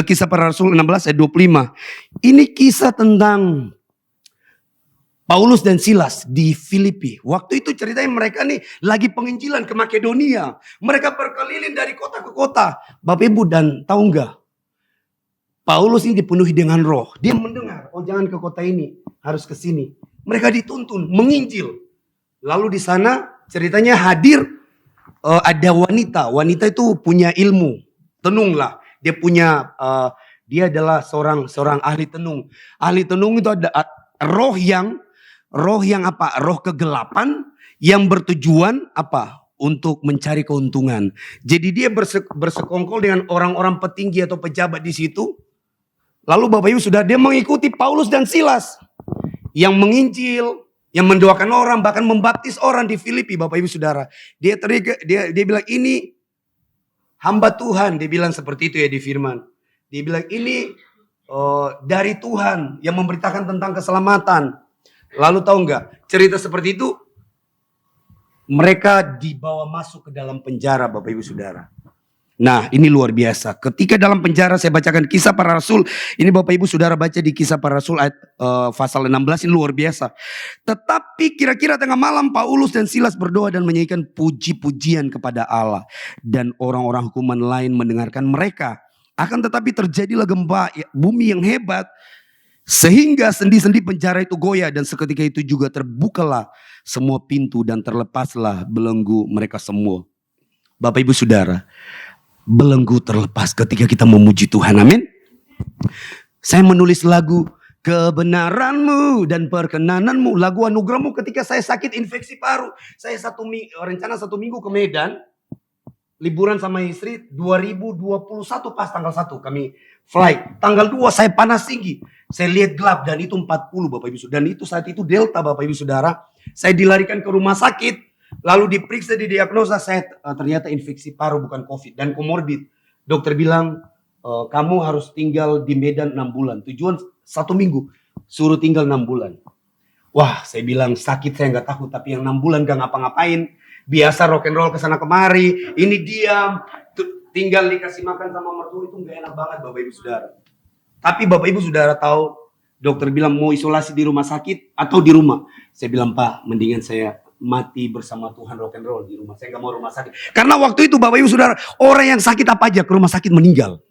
Kisah Para Rasul 16 ayat 25. Ini kisah tentang Paulus dan Silas di Filipi. Waktu itu ceritanya mereka nih lagi penginjilan ke Makedonia. Mereka berkeliling dari kota ke kota. Bapak Ibu, dan tahu enggak? Paulus ini dipenuhi dengan roh. Dia mendengar, oh jangan ke kota ini, harus ke sini. Mereka dituntun menginjil. Lalu di sana ceritanya hadir ada wanita. Wanita itu punya ilmu. Tenung lah. Dia punya dia adalah seorang ahli tenung. Ahli tenung itu ada roh yang apa? Roh kegelapan yang bertujuan apa? Untuk mencari keuntungan. Jadi dia bersekongkol dengan orang-orang petinggi atau pejabat di situ. Lalu Bapak Ibu sudah dia mengikuti Paulus dan Silas yang menginjil, yang mendoakan orang, bahkan membaptis orang di Filipi Bapak Ibu Saudara. Dia bilang ini hamba Tuhan, dia bilang seperti itu ya di firman. Dia bilang ini dari Tuhan yang memberitakan tentang keselamatan. Lalu tahu nggak cerita seperti itu? Mereka dibawa masuk ke dalam penjara Bapak Ibu Saudara. Nah ini luar biasa. Ketika dalam penjara saya bacakan Kisah Para Rasul. Ini Bapak Ibu Saudara baca di Kisah Para Rasul ayat pasal 16 ini luar biasa. Tetapi kira-kira tengah malam Paulus dan Silas berdoa dan menyanyikan puji-pujian kepada Allah. Dan orang-orang hukuman lain mendengarkan mereka. Akan tetapi terjadilah gempa bumi yang hebat. Sehingga sendi-sendi penjara itu goyah dan seketika itu juga terbukalah semua pintu dan terlepaslah belenggu mereka semua. Bapak Ibu Saudara, belenggu terlepas ketika kita memuji Tuhan, amin. Saya menulis lagu kebenaranmu dan perkenananmu, lagu anugerahmu ketika saya sakit infeksi paru. Saya rencana 1 minggu ke Medan. liburan sama istri 2021 pas tanggal 1 kami flight. Tanggal 2 saya panas tinggi. Saya lihat gelap dan itu 40 Bapak Ibu Saudara. Dan itu saat itu Delta Bapak Ibu Saudara. Saya dilarikan ke rumah sakit. Lalu diperiksa, didiagnosa saya ternyata infeksi paru bukan COVID dan komorbid. Dokter bilang kamu harus tinggal di Medan 6 bulan. Tujuan 1 minggu. Suruh tinggal 6 bulan. Wah, saya bilang sakit saya nggak takut, tapi yang 6 bulan gak ngapa-ngapain. Biasa rock and roll kesana kemari, ini diam, tinggal dikasih makan sama mertua itu nggak enak banget Bapak Ibu Saudara. Tapi Bapak Ibu Saudara tahu, dokter bilang mau isolasi di rumah sakit atau di rumah. Saya bilang Pak, mendingan saya mati bersama Tuhan rock and roll di rumah. Saya nggak mau rumah sakit. Karena waktu itu Bapak Ibu Saudara, orang yang sakit apa aja ke rumah sakit meninggal.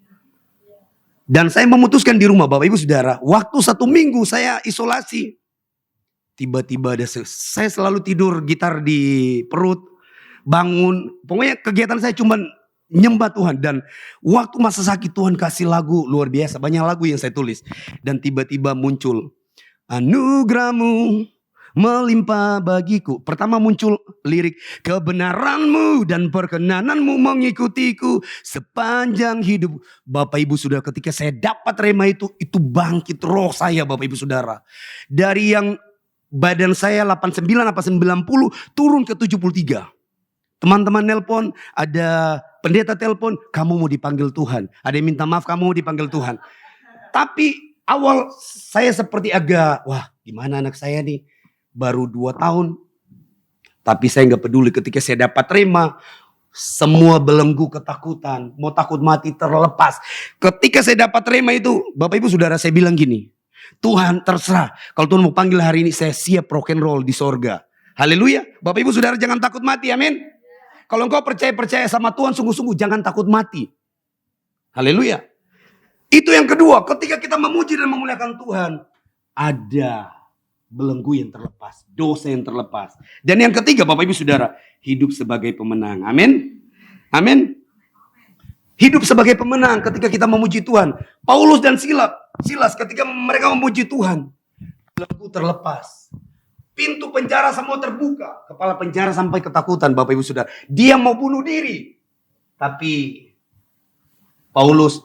Dan saya memutuskan di rumah Bapak Ibu Saudara, waktu 1 minggu saya isolasi. Tiba-tiba ada saya selalu tidur gitar di perut, bangun. Pokoknya kegiatan saya cuma nyembah Tuhan. Dan waktu masa sakit Tuhan kasih lagu luar biasa. Banyak lagu yang saya tulis. Dan tiba-tiba muncul anugerahmu melimpah bagiku. Pertama muncul lirik kebenaranmu dan perkenananmu mengikutiku sepanjang hidup. Bapak Ibu Saudara, ketika saya dapat rema itu bangkit roh saya Bapak Ibu Saudara. Dari yang badan saya 89 apa 90 turun ke 73. Teman-teman nelpon, ada pendeta telepon, kamu mau dipanggil Tuhan. Ada yang minta maaf, kamu mau dipanggil Tuhan. Tapi awal saya seperti agak, wah gimana anak saya nih. Baru 2 tahun. Tapi saya gak peduli ketika saya dapat rema. Semua belenggu ketakutan. Mau takut mati terlepas. Ketika saya dapat rema itu. Bapak Ibu Saudara saya bilang gini. Tuhan terserah. Kalau Tuhan mau panggil hari ini saya siap rock and roll di sorga. Haleluya. Bapak Ibu Saudara jangan takut mati. Amin. Kalau engkau percaya sama Tuhan sungguh-sungguh jangan takut mati. Haleluya. Itu yang kedua. Ketika kita memuji dan memuliakan Tuhan. Ada belenggu yang terlepas, dosa yang terlepas. Dan yang ketiga Bapak Ibu Saudara, hidup sebagai pemenang. Amin. Amin. Hidup sebagai pemenang ketika kita memuji Tuhan. Paulus dan Silas ketika mereka memuji Tuhan, belenggu terlepas. Pintu penjara semua terbuka, kepala penjara sampai ketakutan Bapak Ibu Saudara. Dia mau bunuh diri. Tapi Paulus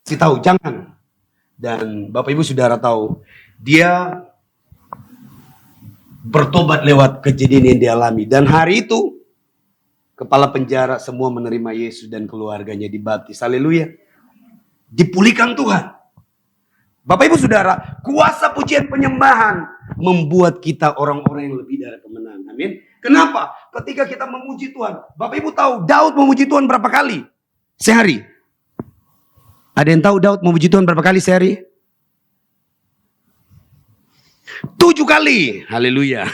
kasih tahu jangan. Dan Bapak Ibu Saudara tahu dia bertobat lewat kejadian yang dialami. Dan hari itu kepala penjara semua menerima Yesus dan keluarganya dibaptis. Haleluya. Dipulihkan Tuhan. Bapak Ibu Saudara, kuasa pujian penyembahan membuat kita orang-orang yang lebih dari pemenang. Amin. Kenapa? Ketika kita memuji Tuhan. Bapak Ibu tahu Daud memuji Tuhan berapa kali sehari? Ada yang tahu Daud memuji Tuhan berapa kali sehari? 7 kali. Haleluya.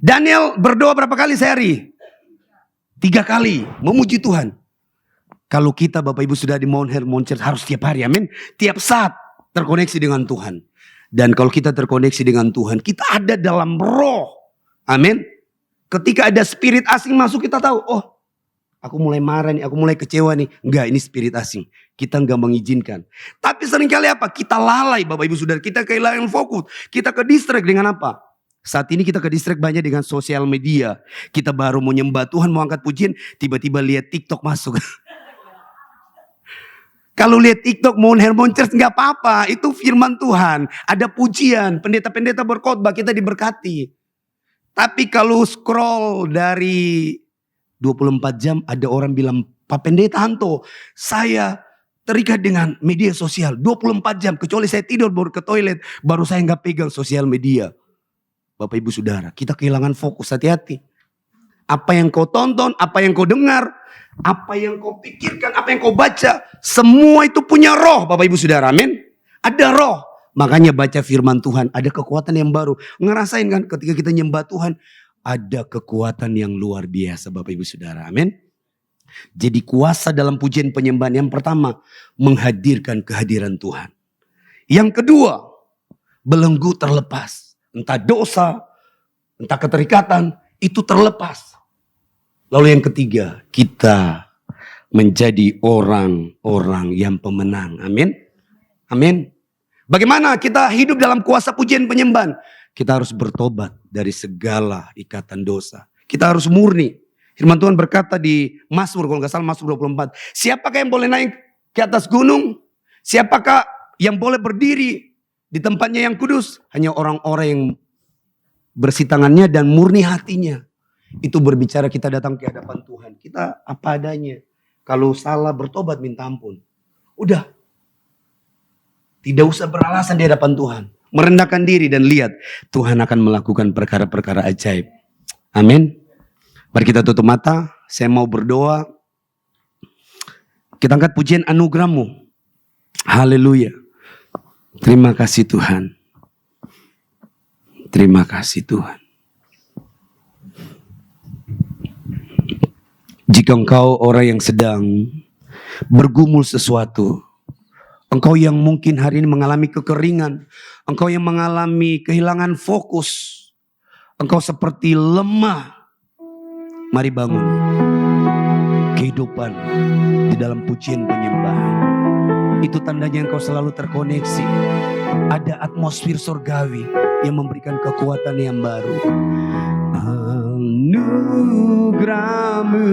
Daniel berdoa berapa kali sehari? 3 kali. Memuji Tuhan. Kalau kita Bapak Ibu sudah di Mount Hermon Church harus tiap hari. Amin. Tiap saat terkoneksi dengan Tuhan. Dan kalau kita terkoneksi dengan Tuhan, kita ada dalam roh. Amin. Ketika ada spirit asing masuk kita tahu. Oh, aku mulai marah nih, aku mulai kecewa nih. Enggak, ini spirit asing. Kita enggak mengizinkan. Tapi seringkali apa? Kita lalai Bapak Ibu Saudara. Kita kehilangan fokus. Kita ke distract dengan apa? Saat ini kita ke distract banyak dengan sosial media. Kita baru mau nyembah Tuhan, mau angkat pujian. Tiba-tiba lihat TikTok masuk. Kalau lihat TikTok Mount Hermon Church enggak apa-apa. Itu firman Tuhan. Ada pujian. Pendeta-pendeta berkhotbah, kita diberkati. Tapi kalau scroll dari 24 jam ada orang bilang, Pak Pendeta Hanto, saya terikat dengan media sosial 24 jam. Kecuali saya tidur baru ke toilet, baru saya nggak pegang sosial media. Bapak Ibu Saudara, kita kehilangan fokus, hati-hati. Apa yang kau tonton, apa yang kau dengar, apa yang kau pikirkan, apa yang kau baca, semua itu punya roh Bapak Ibu Saudara, amin. Ada roh. Makanya baca firman Tuhan, ada kekuatan yang baru. Ngerasain kan ketika kita nyembah Tuhan, ada kekuatan yang luar biasa Bapak Ibu Saudara. Amin. Jadi kuasa dalam pujian penyembahan yang pertama menghadirkan kehadiran Tuhan. Yang kedua, belenggu terlepas. Entah dosa, entah keterikatan, itu terlepas. Lalu yang ketiga, kita menjadi orang-orang yang pemenang. Amin. Amin. Bagaimana kita hidup dalam kuasa pujian penyembahan? Kita harus bertobat dari segala ikatan dosa. Kita harus murni. Firman Tuhan berkata di Mazmur, kalau nggak salah Mazmur 24. Siapakah yang boleh naik ke atas gunung? Siapakah yang boleh berdiri di tempatnya yang kudus? Hanya orang-orang yang bersih tangannya dan murni hatinya. Itu berbicara kita datang ke hadapan Tuhan. Kita apa adanya. Kalau salah bertobat minta ampun. Udah. Tidak usah beralasan di hadapan Tuhan. Merendahkan diri dan lihat Tuhan akan melakukan perkara-perkara ajaib. Amin. Mari kita tutup mata. Saya mau berdoa. Kita angkat pujian anugerah-Mu. Haleluya. Terima kasih Tuhan. Terima kasih Tuhan. Jika engkau orang yang sedang bergumul sesuatu, engkau yang mungkin hari ini mengalami kekeringan, engkau yang mengalami kehilangan fokus, engkau seperti lemah, mari bangun kehidupan di dalam pujian penyembahan. Itu tandanya engkau selalu terkoneksi. Ada atmosfer surgawi yang memberikan kekuatan yang baru. Anugerah-Mu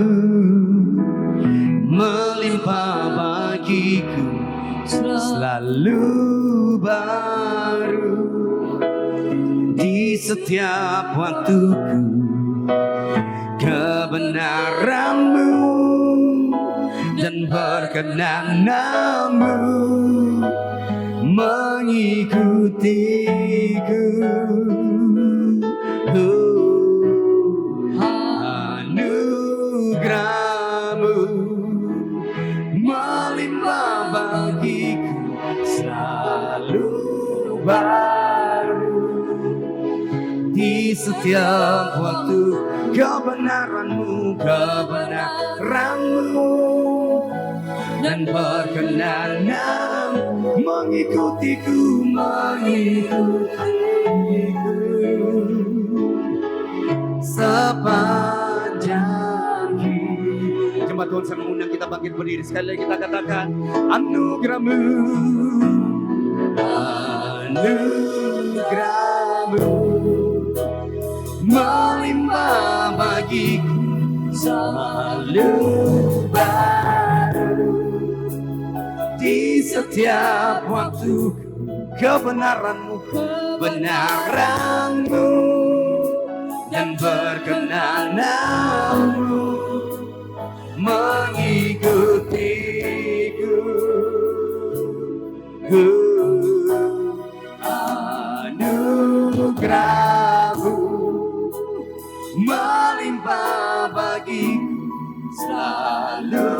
melimpah bagiku, selalu baru di setiap waktuku. Kebenaran-Mu dan perkenan-Mu mengikutiku. Anugerah-Mu melimpah bagiku, selalu baru di setiap waktu. Kebenaran-Mu, kebenaran-Mu dan perkenan-Mu mengikutiku, mengikutiku sepanjang hidup. Jemaat Tuhan, saya mengundang kita bangkit berdiri. Sekali lagi kita katakan, anugerah-Mu, anugerah-Mu melimpah bagiku, selalu baru di setiap waktu. Kebenaran-Mu, kebenaran-Mu dan perkenan-Mu mengikutiku. Anugerah-Mu melimpah bagiku, selalu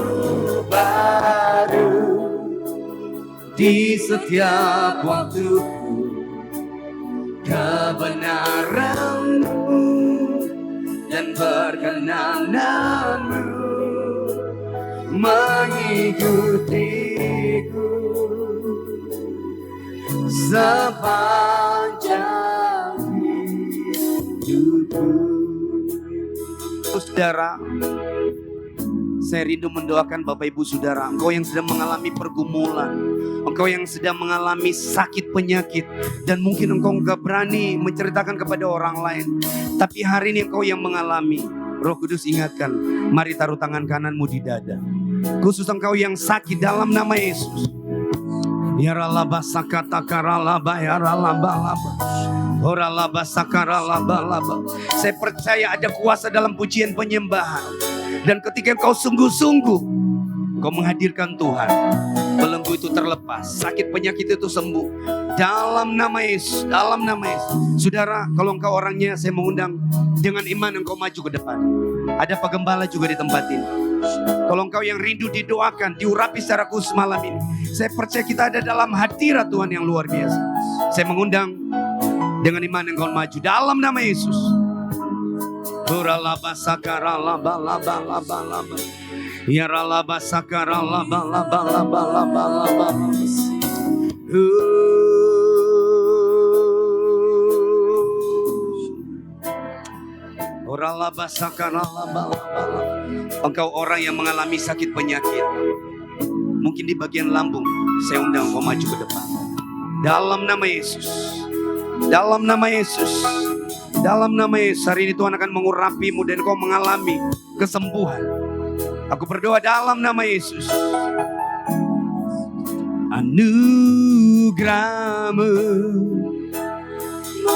baru di setiap waktuku. Kebenaran-Mu dan perkenan-Mu mengikutiku sepanjang hidupku. Saudara, saya rindu mendoakan Bapak Ibu Saudara, engkau yang sedang mengalami pergumulan, engkau yang sedang mengalami sakit penyakit, dan mungkin engkau gak berani menceritakan kepada orang lain, tapi hari ini engkau yang mengalami. Roh Kudus ingatkan, mari taruh tangan kananmu di dada. Khusus engkau yang sakit, dalam nama Yesus. Ya ralaba sakata karalaba ya ralaba laba. Oralaba sakaralaba laba. Saya percaya ada kuasa dalam pujian penyembahan. Dan ketika engkau sungguh-sungguh engkau menghadirkan Tuhan, belenggu itu terlepas, sakit penyakit itu sembuh. Dalam nama Yesus, dalam nama Yesus. Saudara, kalau engkau orangnya, saya mengundang dengan iman engkau maju ke depan. Ada penggembala juga di tempat ini. Kalau engkau yang rindu didoakan, diurapi secara khusus malam ini, saya percaya kita ada dalam hadirat Tuhan yang luar biasa. Saya mengundang dengan iman engkau maju dalam nama Yesus. Oralaba sakaralaba laba laba laba. Ya ralaba sakaralaba laba laba laba laba. Oralaba sakaralaba laba laba. Engkau orang yang mengalami sakit penyakit, mungkin di bagian lambung, saya undang engkau maju ke depan. Dalam nama Yesus, dalam nama Yesus, Dalam nama Yesus, hari ini Tuhan akan mengurapimu dan kau mengalami kesembuhan. Aku berdoa dalam nama Yesus. Anugerah-Mu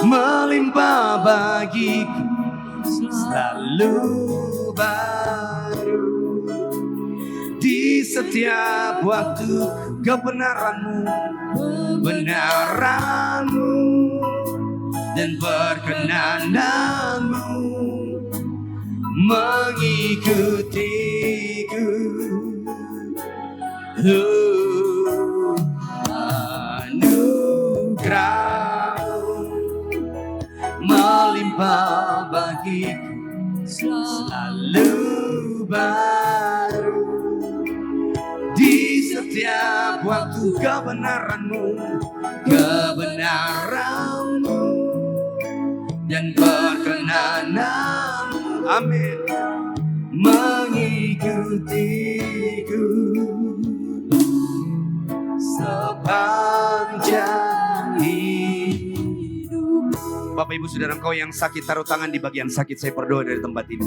melimpah bagiku, selalu baru. Di setiap waktu kebenaran-Mu dan perkenanan-Mu mengikutiku. Anugerah melimpah bagiku, selalu baru. Di setiap waktu kebenaran-Mu dan perkenanan-Mu, amin, mengikutiku sepanjang hidup. Bapak Ibu Saudara, engkau yang sakit taruh tangan di bagian sakit. Saya berdoa dari tempat ini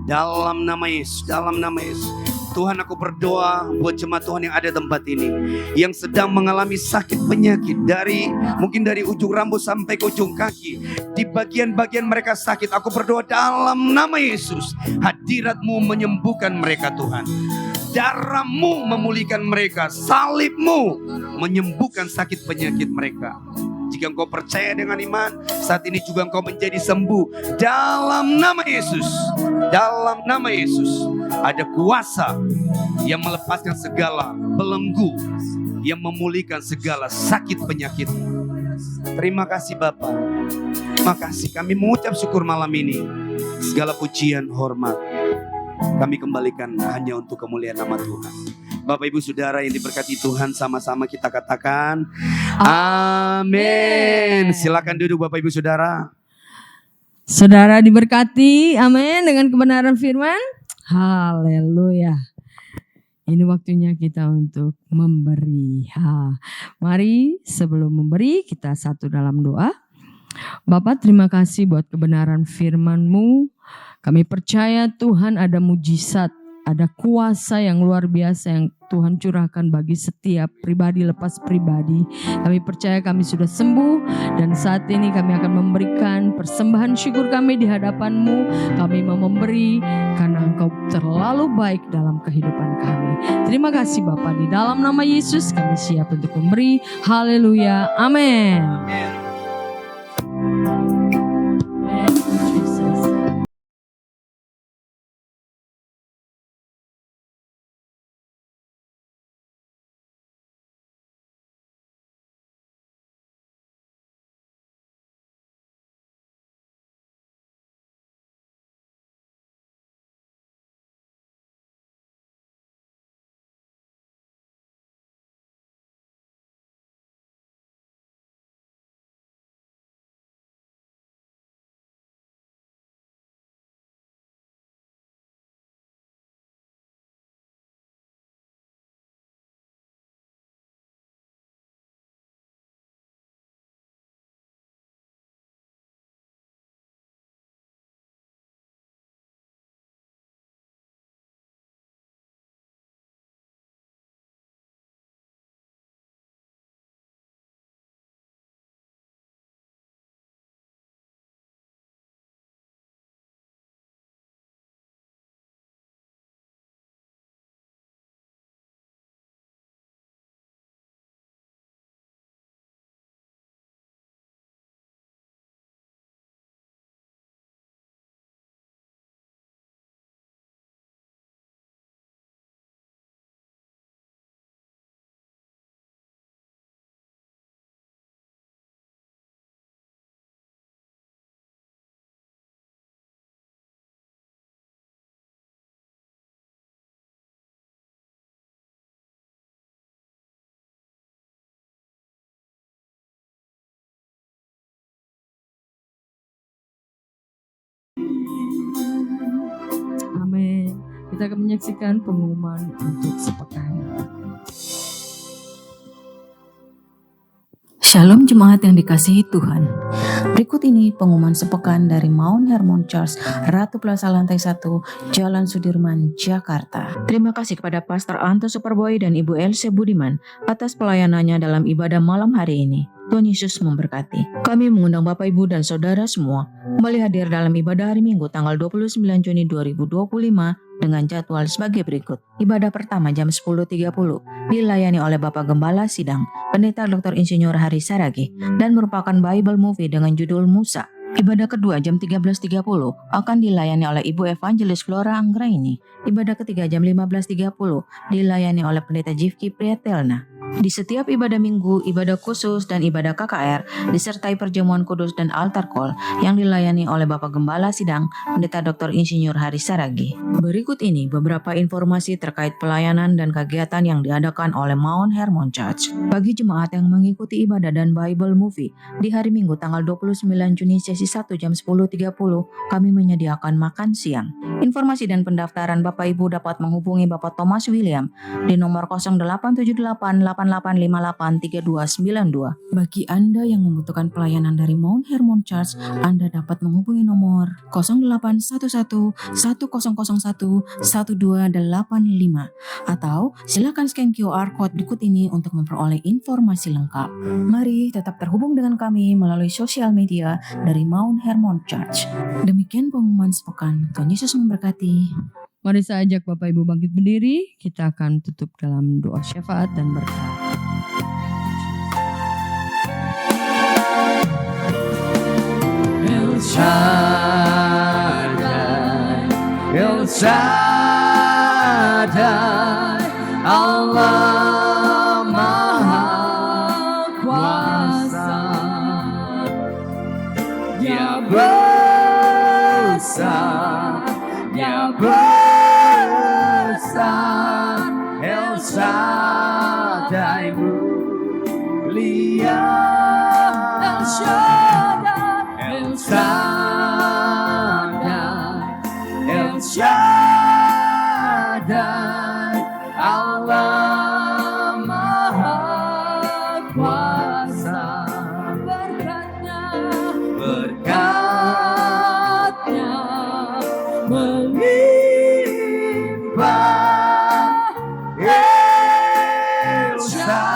dalam nama Yesus, dalam nama Yesus. Tuhan, aku berdoa buat jemaat Tuhan yang ada di tempat ini, yang sedang mengalami sakit penyakit, mungkin dari ujung rambut sampai ke ujung kaki. Di bagian-bagian mereka sakit, aku berdoa dalam nama Yesus, hadirat-Mu menyembuhkan mereka Tuhan. Darah-Mu memulihkan mereka, salib-Mu menyembuhkan sakit penyakit mereka. Jika engkau percaya dengan iman, saat ini juga engkau menjadi sembuh dalam nama Yesus. Dalam nama Yesus ada kuasa yang melepaskan segala belenggu, yang memulihkan segala sakit penyakit. Terima kasih Bapa. Makasih, kami mengucap syukur malam ini. Segala pujian, hormat kami kembalikan hanya untuk kemuliaan nama Tuhan. Bapak Ibu Saudara yang diberkati Tuhan, sama-sama kita katakan amin. Silakan duduk Bapak Ibu Saudara. Saudara diberkati, amin, dengan kebenaran firman. Haleluya. Ini waktunya kita untuk memberi. Mari sebelum memberi kita satu dalam doa. Bapak, terima kasih buat kebenaran firman-Mu. Kami percaya Tuhan ada mujizat, ada kuasa yang luar biasa yang Tuhan curahkan bagi setiap pribadi lepas pribadi. Kami percaya kami sudah sembuh dan saat ini kami akan memberikan persembahan syukur kami di hadapan-Mu. Kami mau memberi karena Engkau terlalu baik dalam kehidupan kami. Terima kasih Bapa, di dalam nama Yesus kami siap untuk memberi. Haleluya, amin. Amin. Kita akan menyaksikan pengumuman untuk sepekan. Shalom jemaat yang dikasihi Tuhan. Berikut ini pengumuman sepekan dari Mount Hermon Church, Ratu Plaza Lantai 1, Jalan Sudirman, Jakarta. Terima kasih kepada Pastor Anto Superboy dan Ibu Else Budiman atas pelayanannya dalam ibadah malam hari ini. Tuhan Yesus memberkati. Kami mengundang Bapak Ibu dan Saudara semua kembali hadir dalam ibadah hari Minggu tanggal 29 Juni 2025 dengan jadwal sebagai berikut. Ibadah pertama jam 10.30 dilayani oleh Bapak Gembala Sidang, Pendeta Dr. Insinyur Hari Saragi, dan merupakan Bible Movie dengan judul Musa. Ibadah kedua jam 13.30 akan dilayani oleh Ibu Evangelis Flora Anggraini. Ibadah ketiga jam 15.30 dilayani oleh Pendeta Jifki Priyatelna. Di setiap ibadah minggu, ibadah khusus dan ibadah KKR disertai perjamuan kudus dan altar call yang dilayani oleh Bapak Gembala Sidang, Pendeta Dr. Insinyur Hari Saragi. Berikut ini beberapa informasi terkait pelayanan dan kegiatan yang diadakan oleh Mount Hermon Church. Bagi jemaat yang mengikuti ibadah dan Bible Movie di hari Minggu tanggal 29 Juni sesi 1 jam 10.30, kami menyediakan makan siang. Informasi dan pendaftaran Bapak Ibu dapat menghubungi Bapak Thomas William di nomor 087888583292. Bagi Anda yang membutuhkan pelayanan dari Mount Hermon Church, Anda dapat menghubungi nomor 081110011285 atau silakan scan QR code berikut ini untuk memperoleh informasi lengkap. Mari tetap terhubung dengan kami melalui sosial media dari Mount Hermon Church. Demikian pengumuman sepekan. Tuhan Yesus memberkati. Mari saya ajak Bapak Ibu bangkit berdiri. Kita akan tutup dalam doa syafaat dan berkat. El Shaddai, El Shaddai, Allah Maha Kuasa. Dia besar, Dia besar, El Shaddai mulia, El Shaddai, El Shaddai, El Shaddai, Allah Maha Kuasa. Berkatnya melimpah, El Shaddai.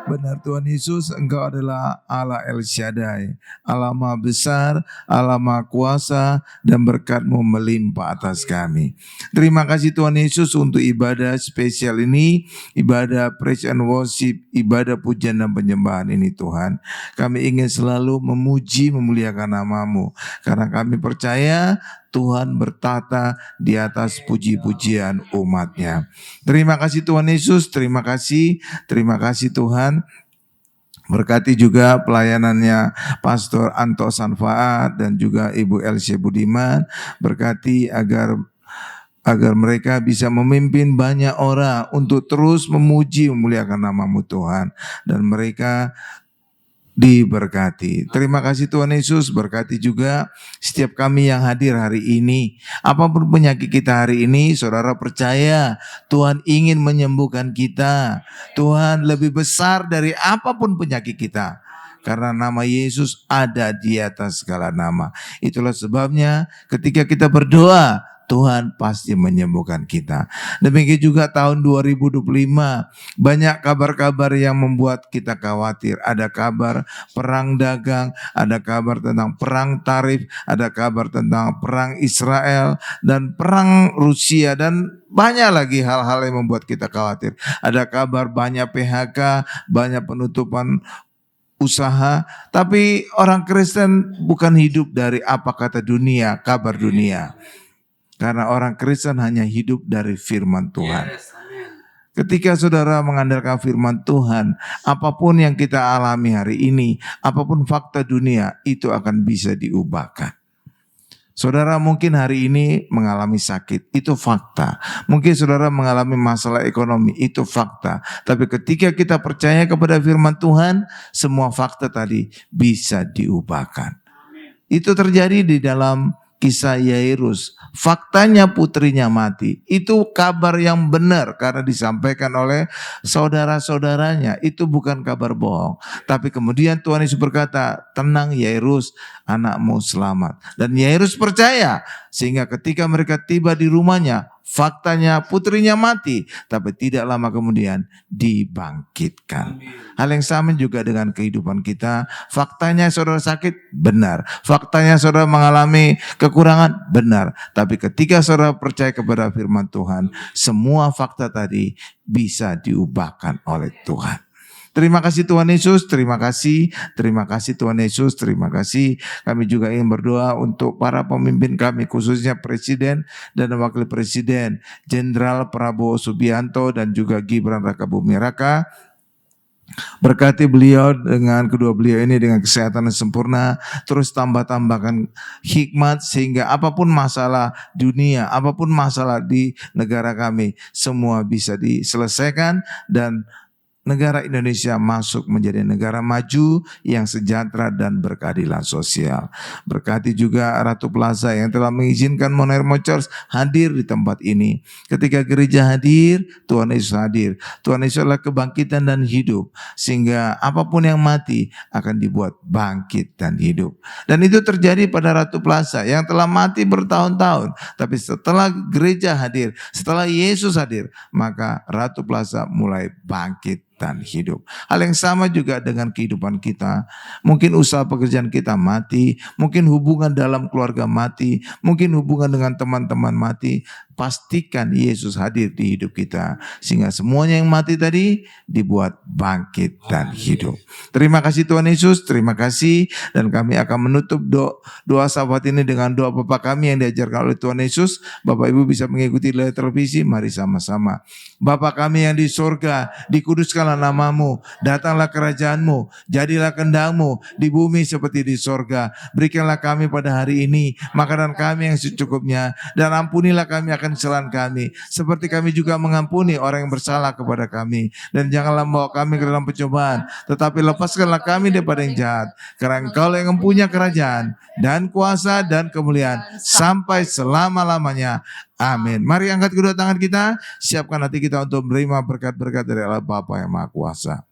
Benar Tuhan Yesus, Engkau adalah Allah El Shaddai, Allah Maha Besar, Allah Maha Kuasa, dan berkat-Mu melimpah atas kami. Terima kasih Tuhan Yesus untuk ibadah spesial ini, ibadah praise and worship, ibadah pujian dan penyembahan ini Tuhan. Kami ingin selalu memuji, memuliakan nama-Mu, karena kami percaya Tuhan bertata di atas puji-pujian umat-Nya. Terima kasih Tuhan Yesus, terima kasih Tuhan. Berkati juga pelayanannya Pastor Anto Sanfaat dan juga Ibu Else Budiman. Berkati agar mereka bisa memimpin banyak orang untuk terus memuji, memuliakan nama-Mu Tuhan. Dan mereka diberkati. Terima kasih Tuhan Yesus, berkati juga setiap kami yang hadir hari ini. Apapun penyakit kita hari ini, saudara percaya Tuhan ingin menyembuhkan kita. Tuhan lebih besar dari apapun penyakit kita. Karena nama Yesus ada di atas segala nama. Itulah sebabnya ketika kita berdoa, Tuhan pasti menyembuhkan kita. Demikian juga tahun 2025, banyak kabar-kabar yang membuat kita khawatir. Ada kabar perang dagang, ada kabar tentang perang tarif, ada kabar tentang perang Israel dan perang Rusia, dan banyak lagi hal-hal yang membuat kita khawatir. Ada kabar banyak PHK, banyak penutupan usaha, tapi orang Kristen bukan hidup dari apa kata dunia, kabar dunia. Karena orang Kristen hanya hidup dari firman Tuhan. Ketika saudara mengandalkan firman Tuhan, apapun yang kita alami hari ini, apapun fakta dunia, itu akan bisa diubahkan. Saudara mungkin hari ini mengalami sakit, itu fakta. Mungkin saudara mengalami masalah ekonomi, itu fakta. Tapi ketika kita percaya kepada firman Tuhan, semua fakta tadi bisa diubahkan. Itu terjadi di dalam kisah Yairus. Faktanya putrinya mati. Itu kabar yang benar karena disampaikan oleh saudara-saudaranya. Itu bukan kabar bohong. Tapi kemudian Tuhan Yesus berkata, tenang Yairus, anakmu selamat. Dan Yairus percaya sehingga ketika mereka tiba di rumahnya, faktanya putrinya mati, tapi tidak lama kemudian dibangkitkan. Hal yang sama juga dengan kehidupan kita. Faktanya saudara sakit, benar. Faktanya saudara mengalami kekurangan, benar. Tapi ketika saudara percaya kepada firman Tuhan, semua fakta tadi bisa diubahkan oleh Tuhan. Terima kasih Tuhan Yesus, terima kasih Tuhan Yesus, terima kasih. Kami juga ingin berdoa untuk para pemimpin kami, khususnya Presiden dan Wakil Presiden, Jenderal Prabowo Subianto dan juga Gibran Rakabuming Raka. Berkati beliau dengan kedua beliau ini dengan kesehatan yang sempurna, terus tambahkan hikmat sehingga apapun masalah dunia, apapun masalah di negara kami, semua bisa diselesaikan dan negara Indonesia masuk menjadi negara maju yang sejahtera dan berkeadilan sosial. Berkati juga Ratu Plaza yang telah mengizinkan Mount Hermon Church hadir di tempat ini. Ketika gereja hadir, Tuhan Yesus hadir. Tuhan Yesus adalah kebangkitan dan hidup. Sehingga apapun yang mati akan dibuat bangkit dan hidup. Dan itu terjadi pada Ratu Plaza yang telah mati bertahun-tahun. Tapi setelah gereja hadir, setelah Yesus hadir, maka Ratu Plaza mulai bangkit dan hidup. Hal yang sama juga dengan kehidupan kita. Mungkin usaha pekerjaan kita mati, mungkin hubungan dalam keluarga mati, mungkin hubungan dengan teman-teman mati. Pastikan Yesus hadir di hidup kita. Sehingga semuanya yang mati tadi dibuat bangkit dan hidup. Terima kasih Tuhan Yesus, terima kasih. Dan kami akan menutup doa sahabat ini dengan doa Bapa kami yang diajarkan oleh Tuhan Yesus. Bapak Ibu bisa mengikuti di layar televisi, mari sama-sama. Bapa kami yang di sorga, dikuduskanlah namamu, datanglah kerajaanmu, jadilah kehendakmu di bumi seperti di sorga. Berikanlah kami pada hari ini makanan kami yang secukupnya, dan ampunilah kami akan kesalahan kami, seperti kami juga mengampuni orang yang bersalah kepada kami. Dan janganlah membawa kami ke dalam pencobaan, tetapi lepaskanlah kami daripada yang jahat. Karena Engkau yang mempunyai kerajaan dan kuasa dan kemuliaan sampai selama-lamanya. Amin. Mari angkat kedua tangan kita, siapkan hati kita untuk menerima berkat-berkat dari Allah Bapa yang Maha Kuasa.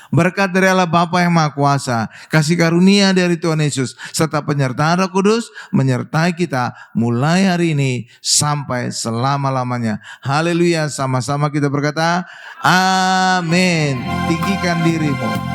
Berkat dari Allah Bapa yang Maha Kuasa, kasih karunia dari Tuhan Yesus, serta penyertaan Roh Kudus menyertai kita mulai hari ini sampai selama-lamanya. Haleluya. Sama-sama kita berkata, amin. Tinggikan dirimu.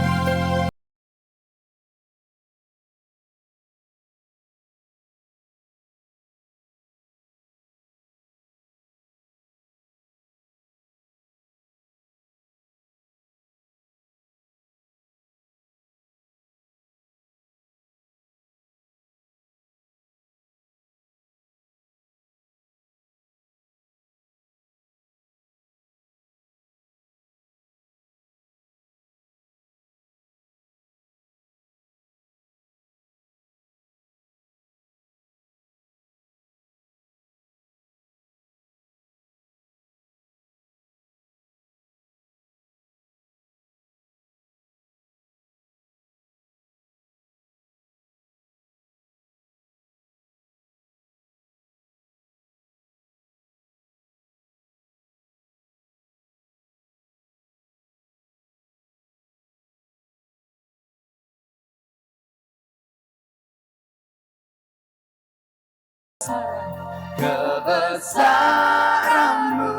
Kebesaran-Mu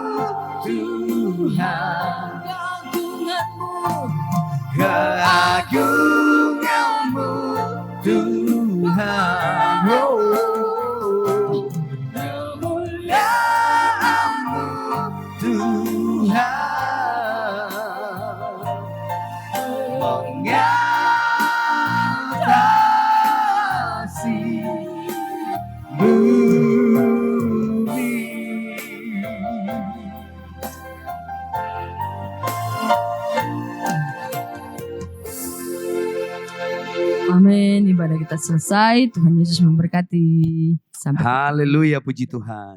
Tuhan, keagungan-Mu Tuhan, kemuliaan-Mu Tuhan, mengatasi bumi. Amin. Ibadah kita selesai. Tuhan Yesus memberkati. Sampai Haleluya, puji Tuhan.